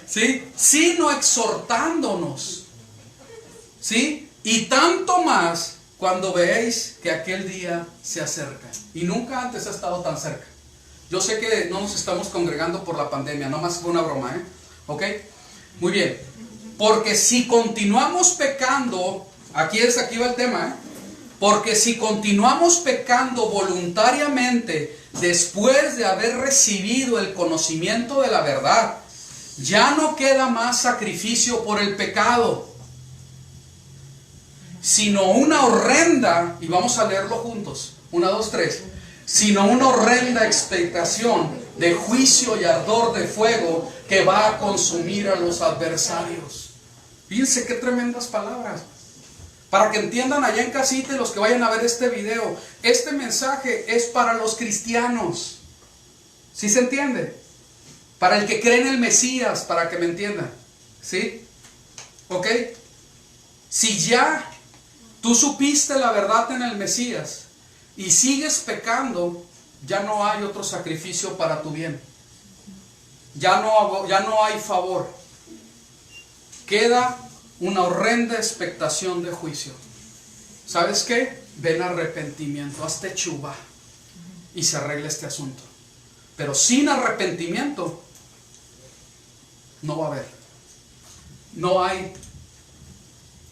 ¿Sí? Sino exhortándonos, ¿sí? Y tanto más cuando veáis que aquel día se acerca. Y nunca antes ha estado tan cerca. Yo sé que no nos estamos congregando por la pandemia, nomás fue una broma, ¿ok? Muy bien. Porque si continuamos pecando, aquí va el tema, porque si continuamos pecando voluntariamente después de haber recibido el conocimiento de la verdad, ya no queda más sacrificio por el pecado, sino una horrenda, y vamos a leerlo juntos, 1, 2, 3, sino una horrenda expectación de juicio y ardor de fuego que va a consumir a los adversarios. Fíjense qué tremendas palabras. Para que entiendan allá en casita y los que vayan a ver este video, este mensaje es para los cristianos. ¿Sí se entiende? Para el que cree en el Mesías, para que me entiendan. ¿Sí? ¿Ok? Si ya tú supiste la verdad en el Mesías y sigues pecando, ya no hay otro sacrificio para tu bien. Ya no hay favor. Queda una horrenda expectación de juicio. ¿Sabes qué? Ven arrepentimiento, hazte chubá y se arregla este asunto. Pero sin arrepentimiento no va a haber. No hay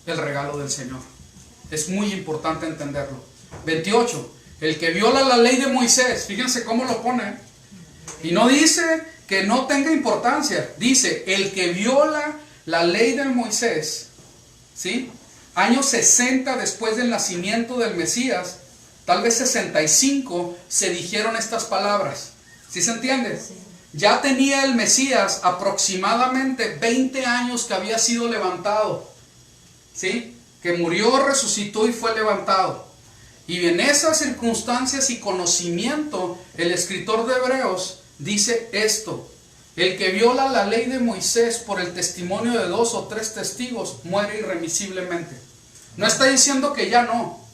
el regalo del Señor. Es muy importante entenderlo. 28. El que viola la ley de Moisés, fíjense cómo lo pone. Y no dice que no tenga importancia. Dice, el que viola la ley de Moisés, ¿sí? Años 60 después del nacimiento del Mesías, tal vez 65, se dijeron estas palabras. ¿Sí se entiende? Sí. Ya tenía el Mesías aproximadamente 20 años que había sido levantado, ¿sí? Que murió, resucitó y fue levantado. Y en esas circunstancias y conocimiento, el escritor de Hebreos dice esto: el que viola la ley de Moisés por el testimonio de 2 o 3 testigos muere irremisiblemente. No está diciendo que ya no,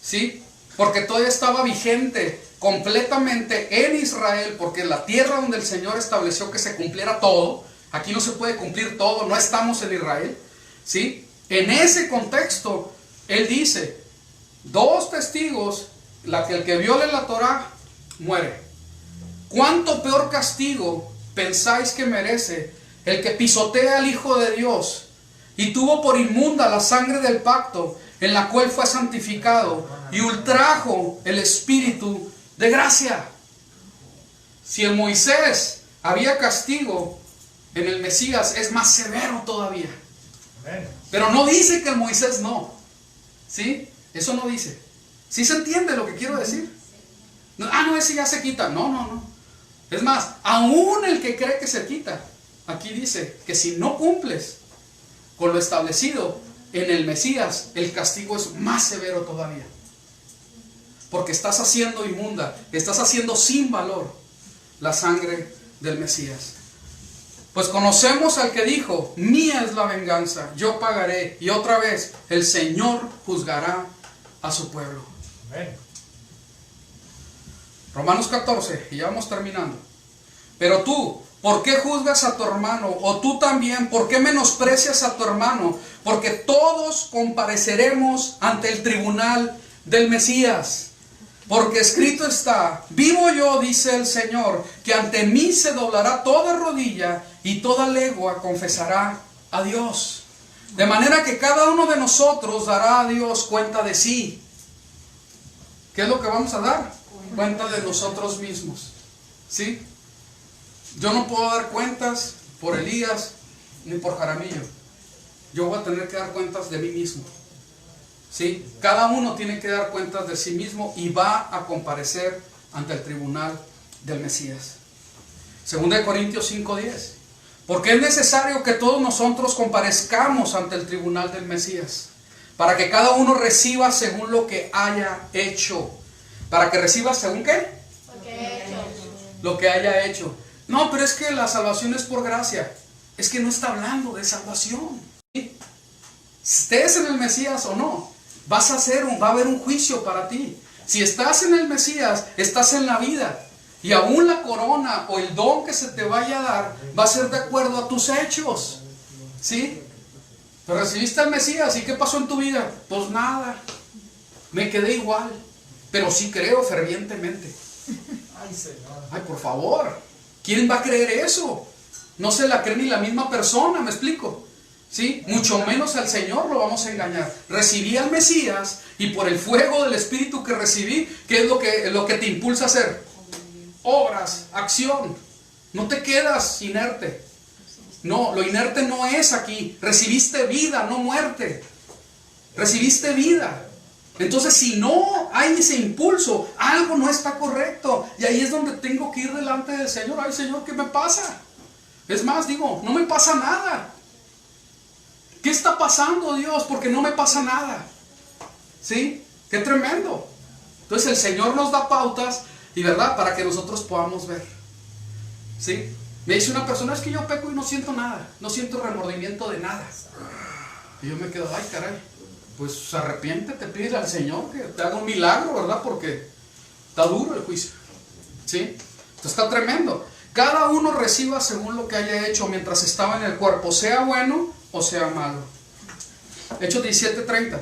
¿sí? Porque todavía estaba vigente completamente en Israel, porque la tierra donde el Señor estableció que se cumpliera todo, aquí no se puede cumplir todo, no estamos en Israel, ¿sí? En ese contexto, Él dice, 2 testigos, el que viole la Torah, muere. ¿Cuánto peor castigo pensáis que merece el que pisotea al Hijo de Dios y tuvo por inmunda la sangre del pacto en la cual fue santificado y ultrajo el Espíritu de gracia? Si en Moisés había castigo, en el Mesías es más severo todavía. Pero no dice que en Moisés no, ¿sí? Eso no dice. ¿Sí se entiende lo que quiero decir? No, ese ya se quita. No. Es más, aún el que cree que se quita, aquí dice que si no cumples con lo establecido en el Mesías, el castigo es más severo todavía. Porque estás haciendo inmunda, estás haciendo sin valor la sangre del Mesías. Pues conocemos al que dijo, mía es la venganza, yo pagaré. Y otra vez, el Señor juzgará a su pueblo. Amén. Romanos 14, y ya vamos terminando. Pero tú, ¿Por qué juzgas a tu hermano? O tú también, ¿por qué menosprecias a tu hermano? Porque todos compareceremos ante el tribunal del Mesías. Porque escrito está, vivo yo, dice el Señor, que ante mí se doblará toda rodilla y toda lengua confesará a Dios. De manera que cada uno de nosotros dará a Dios cuenta de sí. ¿Qué es lo que vamos a dar? Cuenta de nosotros mismos. ¿Sí? Yo no puedo dar cuentas por Elías ni por Jaramillo. Yo voy a tener que dar cuentas de mí mismo. ¿Sí? Cada uno tiene que dar cuentas de sí mismo y va a comparecer ante el tribunal del Mesías. 2 Corintios 5:10. Porque es necesario que todos nosotros comparezcamos ante el tribunal del Mesías, para que cada uno reciba según lo que haya hecho. ¿Para que reciba según qué? Lo que haya hecho. No, pero es que la salvación es por gracia. Es que no está hablando de salvación. ¿Sí? Estés en el Mesías o no, va a haber un juicio para ti. Si estás en el Mesías, estás en la vida. Y aún la corona o el don que se te vaya a dar va a ser de acuerdo a tus hechos. ¿Sí? Pero recibiste al Mesías, ¿y qué pasó en tu vida? Pues nada, me quedé igual. Pero sí creo fervientemente. Ay, por favor, ¿quién va a creer eso? No se la cree ni la misma persona, ¿me explico? ¿Sí? Mucho menos al Señor lo vamos a engañar. Recibí al Mesías y por el fuego del Espíritu que recibí, ¿qué es lo que te impulsa a hacer? Obras, acción. No te quedas inerte. No, lo inerte no es aquí. Recibiste vida, no muerte. Recibiste vida. Entonces, si no hay ese impulso, algo no está correcto. Y ahí es donde tengo que ir delante del Señor. Ay, Señor, ¿qué me pasa? Es más, digo, no me pasa nada. ¿Qué está pasando, Dios? Porque no me pasa nada. ¿Sí? Qué tremendo. Entonces el Señor nos da pautas, y verdad, para que nosotros podamos ver. ¿Sí? Me dice una persona, es que yo peco y no siento nada. No siento remordimiento de nada. Y yo me quedo, ay caray. Pues arrepiéntete, pídele al Señor que te haga un milagro, ¿verdad? Porque está duro el juicio. ¿Sí? Entonces está tremendo. Cada uno reciba según lo que haya hecho mientras estaba en el cuerpo, sea bueno o sea malo. Hechos 17:30.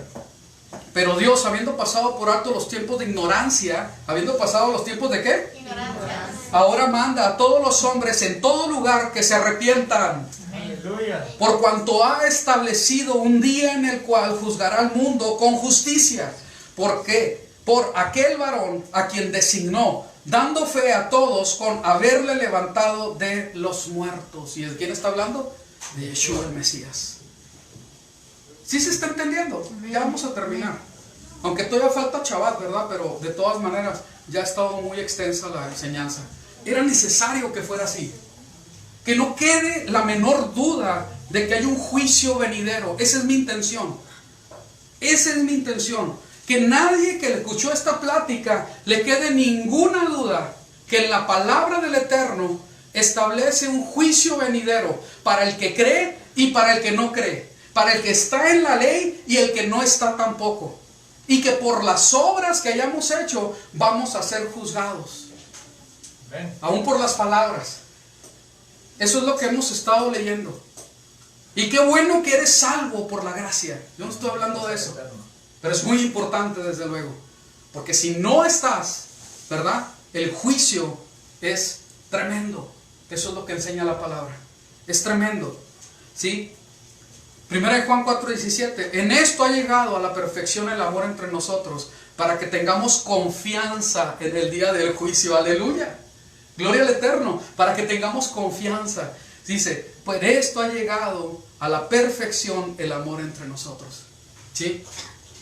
Pero Dios, habiendo pasado por alto los tiempos de ignorancia, habiendo pasado los tiempos de ¿qué? Ignorancia. Ahora manda a todos los hombres en todo lugar que se arrepientan. Aleluya. Por cuanto ha establecido un día en el cual juzgará al mundo con justicia. ¿Por qué? Por aquel varón a quien designó, dando fe a todos con haberle levantado de los muertos. ¿Y de quién está hablando? De Yeshua el Mesías. ¿Sí se está entendiendo? Ya vamos a terminar. Aunque todavía falta Shabbat, ¿verdad? Pero de todas maneras ya ha estado muy extensa la enseñanza. Era necesario que fuera así. Que no quede la menor duda de que hay un juicio venidero. Esa es mi intención. Esa es mi intención. Que nadie que le escuchó esta plática le quede ninguna duda que en la palabra del Eterno establece un juicio venidero para el que cree y para el que no cree, para el que está en la ley y el que no está tampoco, y que por las obras que hayamos hecho vamos a ser juzgados, aún por las palabras. Eso es lo que hemos estado leyendo. Y qué bueno que eres salvo por la gracia. Yo no estoy hablando de eso, pero es muy importante desde luego, porque si no estás, ¿verdad? El juicio es tremendo. Eso es lo que enseña la palabra. Es tremendo. ¿Sí? 1 Juan 4:17. En esto ha llegado a la perfección el amor entre nosotros, para que tengamos confianza en el día del juicio. Aleluya. Gloria al Eterno. Para que tengamos confianza. Dice, pues esto ha llegado a la perfección el amor entre nosotros. ¿Sí?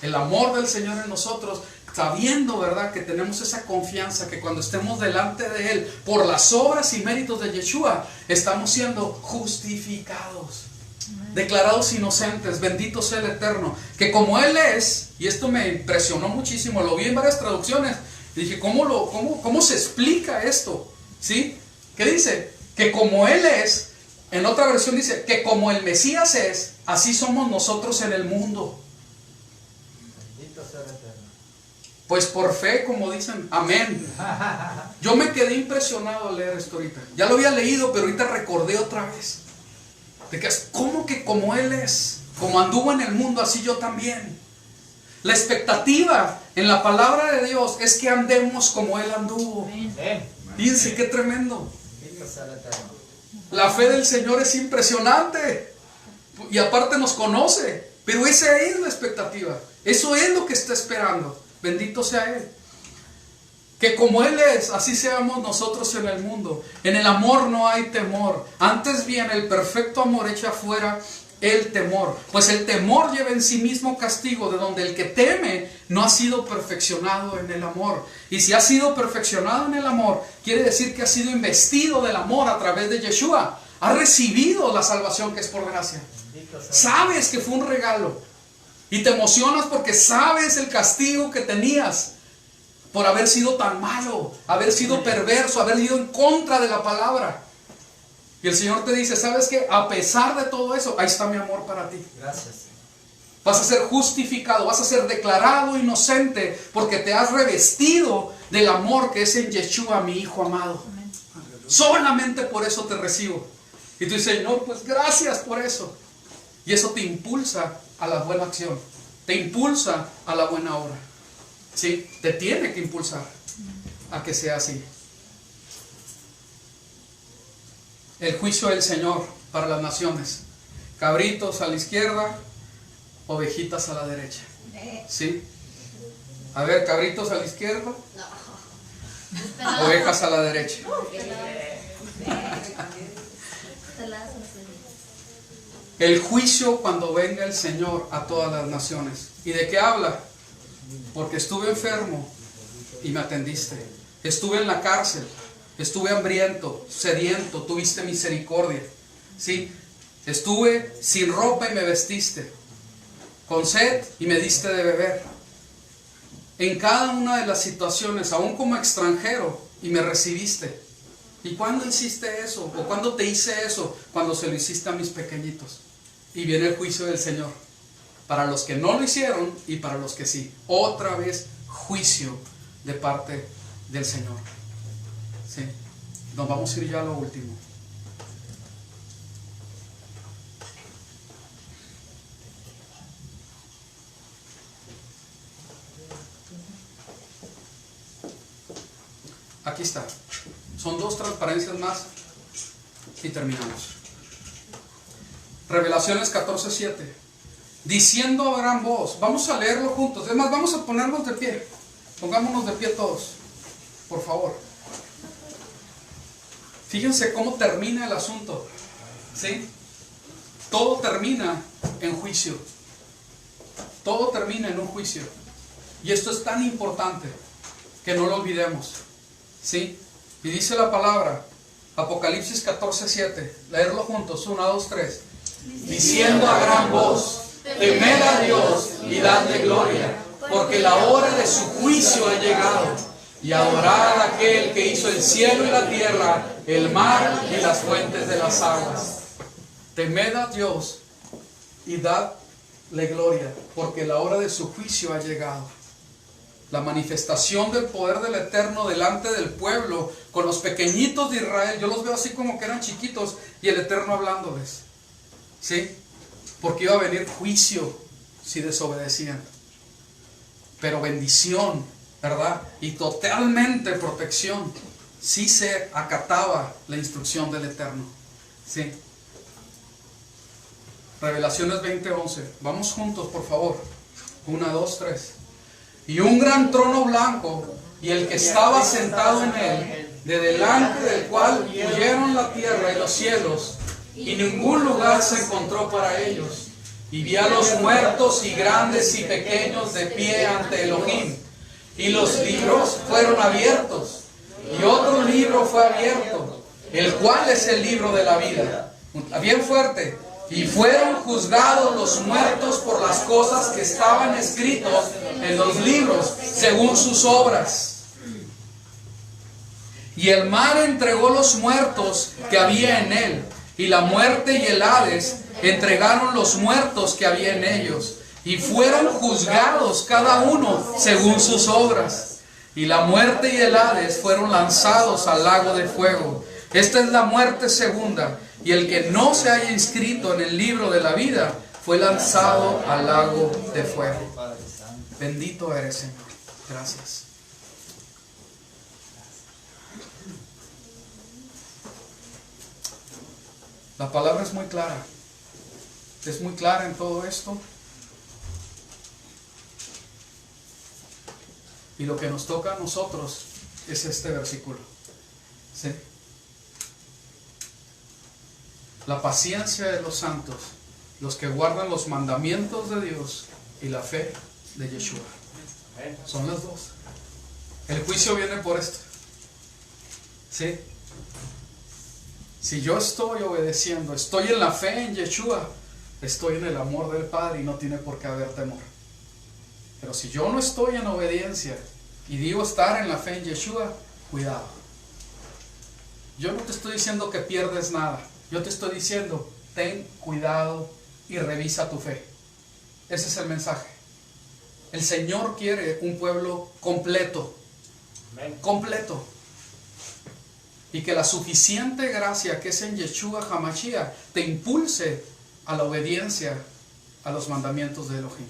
El amor del Señor en nosotros, sabiendo, ¿verdad?, que tenemos esa confianza que cuando estemos delante de Él, por las obras y méritos de Yeshua, estamos siendo justificados, declarados inocentes. Bendito sea el Eterno, que como Él es, y esto me impresionó muchísimo, lo vi en varias traducciones, y dije, ¿cómo se explica esto? ¿Sí? ¿Qué dice? Que como Él es, en otra versión dice, que como el Mesías es, así somos nosotros en el mundo. Pues por fe, como dicen, amén. Yo me quedé impresionado al leer esto ahorita. Ya lo había leído, pero ahorita recordé otra vez. De que es como que como Él es, como anduvo en el mundo, así yo también. La expectativa en la palabra de Dios es que andemos como Él anduvo. Fíjense qué tremendo. La fe del Señor es impresionante. Y aparte nos conoce. Pero esa es la expectativa. Eso es lo que está esperando. Bendito sea Él. Que como Él es, así seamos nosotros en el mundo. En el amor no hay temor. Antes bien, el perfecto amor echa fuera el temor. Pues el temor lleva en sí mismo castigo, de donde el que teme no ha sido perfeccionado en el amor. Y si ha sido perfeccionado en el amor, quiere decir que ha sido investido del amor a través de Yeshua. Ha recibido la salvación que es por gracia. Sabes que fue un regalo. Y te emocionas porque sabes el castigo que tenías por haber sido tan malo, haber sido perverso, haber ido en contra de la palabra. Y el Señor te dice, ¿sabes qué? A pesar de todo eso, ahí está mi amor para ti. Gracias. Vas a ser justificado, vas a ser declarado inocente porque te has revestido del amor que es en Yeshua, mi Hijo amado. Solamente por eso te recibo. Y tú dices, Señor, pues gracias por eso. Y eso te impulsa a la buena acción, te impulsa a la buena obra. ¿Sí? Te tiene que impulsar a que sea así. El juicio del Señor para las naciones. Cabritos a la izquierda, ovejitas a la derecha. ¿Sí? A ver, cabritos a la izquierda, ovejas a la derecha. El juicio cuando venga el Señor a todas las naciones. ¿Y de qué habla? Porque estuve enfermo y me atendiste. Estuve en la cárcel, estuve hambriento, sediento, tuviste misericordia. ¿Sí? Estuve sin ropa y me vestiste. Con sed y me diste de beber. En cada una de las situaciones, aún como extranjero, y me recibiste. ¿Y cuándo hiciste eso? ¿O cuándo te hice eso? Cuando se lo hiciste a mis pequeñitos. Y viene el juicio del Señor. Para los que no lo hicieron y para los que sí. Otra vez juicio de parte del Señor. ¿Sí? Nos vamos a ir ya a lo último. Aquí está. Son dos transparencias más y terminamos. Revelaciones 14:7. Diciendo a gran voz. Vamos a leerlo juntos. Es más, vamos a ponernos de pie. Pongámonos de pie todos. Por favor. Fíjense cómo termina el asunto. ¿Sí? Todo termina en juicio. Todo termina en un juicio. Y esto es tan importante que no lo olvidemos. ¿Sí? Y dice la palabra, Apocalipsis 14:7. Leerlo juntos. 1, 2, 3. Diciendo a gran voz, temed a Dios y dadle gloria, porque la hora de su juicio ha llegado, y adorad a aquel que hizo el cielo y la tierra, el mar y las fuentes de las aguas. Temed a Dios y dadle gloria, porque la hora de su juicio ha llegado. La manifestación del poder del Eterno delante del pueblo, con los pequeñitos de Israel. Yo los veo así como que eran chiquitos, y el Eterno hablándoles. ¿Sí? Porque iba a venir juicio si desobedecían. Pero bendición, ¿verdad? Y totalmente protección si se acataba la instrucción del Eterno. ¿Sí? Revelaciones 20:11. Vamos juntos, por favor. 1, 2, 3. Y un gran trono blanco, y el que estaba sentado en él, de delante del cual huyeron la tierra y los cielos, y ningún lugar se encontró para ellos. Y vi a los muertos y grandes y pequeños de pie ante Elohim. Y los libros fueron abiertos. Y otro libro fue abierto, el cual es el libro de la vida. Bien fuerte. Y fueron juzgados los muertos por las cosas que estaban escritos en los libros, según sus obras. Y el mar entregó los muertos que había en él. Y la muerte y el Hades entregaron los muertos que había en ellos. y fueron juzgados cada uno según sus obras. Y la muerte y el Hades fueron lanzados al lago de fuego. Esta es la muerte segunda. Y el que no se haya inscrito en el libro de la vida fue lanzado al lago de fuego. Bendito eres, Señor. Gracias. La palabra es muy clara. Es muy clara en todo esto. Y lo que nos toca a nosotros es este versículo. ¿Sí? La paciencia de los santos, los que guardan los mandamientos de Dios y la fe de Yeshua. Son las dos. El juicio viene por esto. ¿Sí? Si yo estoy obedeciendo, estoy en la fe en Yeshua, estoy en el amor del Padre y no tiene por qué haber temor. Pero si yo no estoy en obediencia y digo estar en la fe en Yeshua, cuidado. Yo no te estoy diciendo que pierdes nada. Yo te estoy diciendo, ten cuidado y revisa tu fe. Ese es el mensaje. El Señor quiere un pueblo completo. Completo. Y que la suficiente gracia que es en Yeshua HaMashiach te impulse a la obediencia a los mandamientos de Elohim.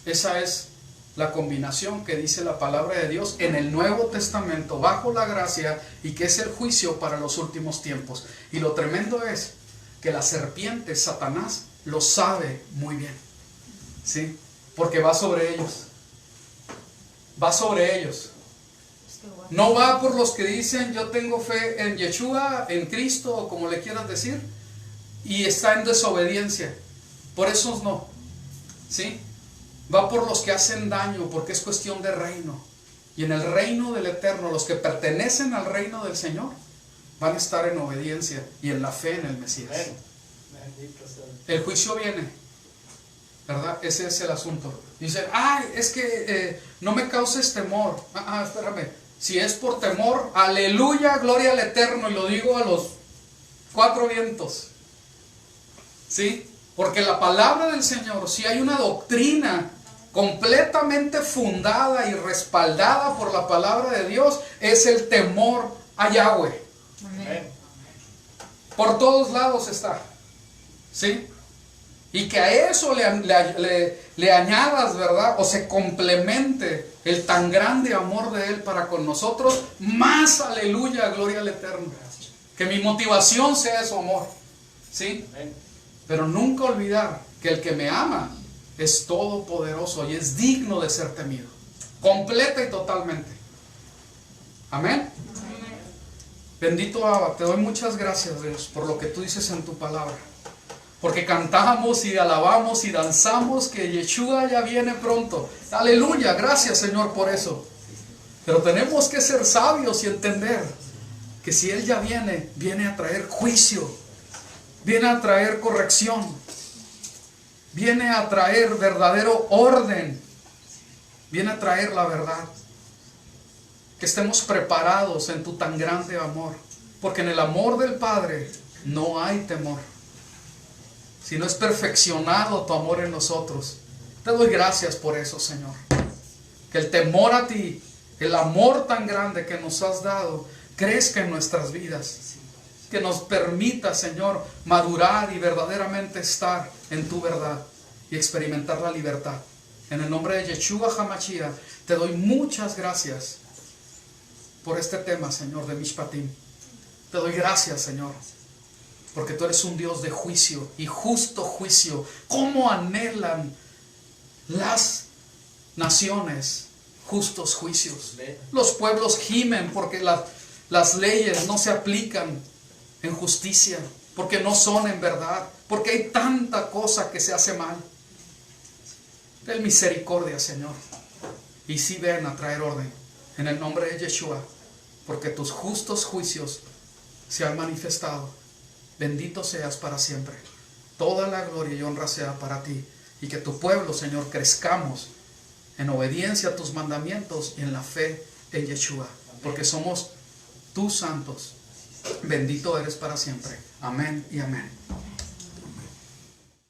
Esa es la combinación que dice la palabra de Dios en el Nuevo Testamento bajo la gracia, y que es el juicio para los últimos tiempos. Y lo tremendo es que la serpiente, Satanás, lo sabe muy bien, ¿sí? Porque va sobre ellos. Va sobre ellos. No va por los que dicen yo tengo fe en Yeshua, en Cristo, o como le quieras decir, y está en desobediencia. Por esos no, ¿sí? Va por los que hacen daño, porque es cuestión de reino. Y en el reino del Eterno, los que pertenecen al reino del Señor van a estar en obediencia y en la fe en el Mesías. El juicio viene, ¿verdad? Ese es el asunto. Dicen, ay, es que no me causes temor. Espérame. Si es por temor, aleluya, gloria al Eterno. Y lo digo a los cuatro vientos, ¿sí? Porque la palabra del Señor, si hay una doctrina completamente fundada y respaldada por la palabra de Dios, es el temor a Yahweh. Amén. Por todos lados está, ¿sí? Y que a eso le añadas, ¿verdad? O se complemente el tan grande amor de Él para con nosotros, más aleluya, gloria al Eterno. Que mi motivación sea su amor, ¿sí? Pero nunca olvidar que el que me ama es todopoderoso y es digno de ser temido, completa y totalmente. Amén. Bendito Abba, te doy muchas gracias, Dios, por lo que tú dices en tu palabra. Porque cantamos y alabamos y danzamos que Yeshua ya viene pronto. Aleluya, gracias Señor por eso. Pero tenemos que ser sabios y entender que si Él ya viene, viene a traer juicio, viene a traer corrección, viene a traer verdadero orden, viene a traer la verdad. Que estemos preparados en tu tan grande amor, porque en el amor del Padre no hay temor, sino es perfeccionado tu amor en nosotros. Te doy gracias por eso, Señor. Que el temor a ti, el amor tan grande que nos has dado, crezca en nuestras vidas. Que nos permita, Señor, madurar y verdaderamente estar en tu verdad y experimentar la libertad. En el nombre de Yeshua HaMashiach, te doy muchas gracias por este tema, Señor, de Mishpatim. Te doy gracias, Señor, porque tú eres un Dios de juicio y justo juicio. ¿Cómo anhelan las naciones justos juicios? Los pueblos gimen porque las leyes no se aplican en justicia, porque no son en verdad, porque hay tanta cosa que se hace mal. Ten misericordia, Señor, y sí ven a traer orden en el nombre de Yeshua, porque tus justos juicios se han manifestado. Bendito seas para siempre. Toda la gloria y honra sea para ti, y que tu pueblo, Señor, crezcamos en obediencia a tus mandamientos y en la fe en Yeshua, porque somos tus santos. Bendito eres para siempre. Amén y amén.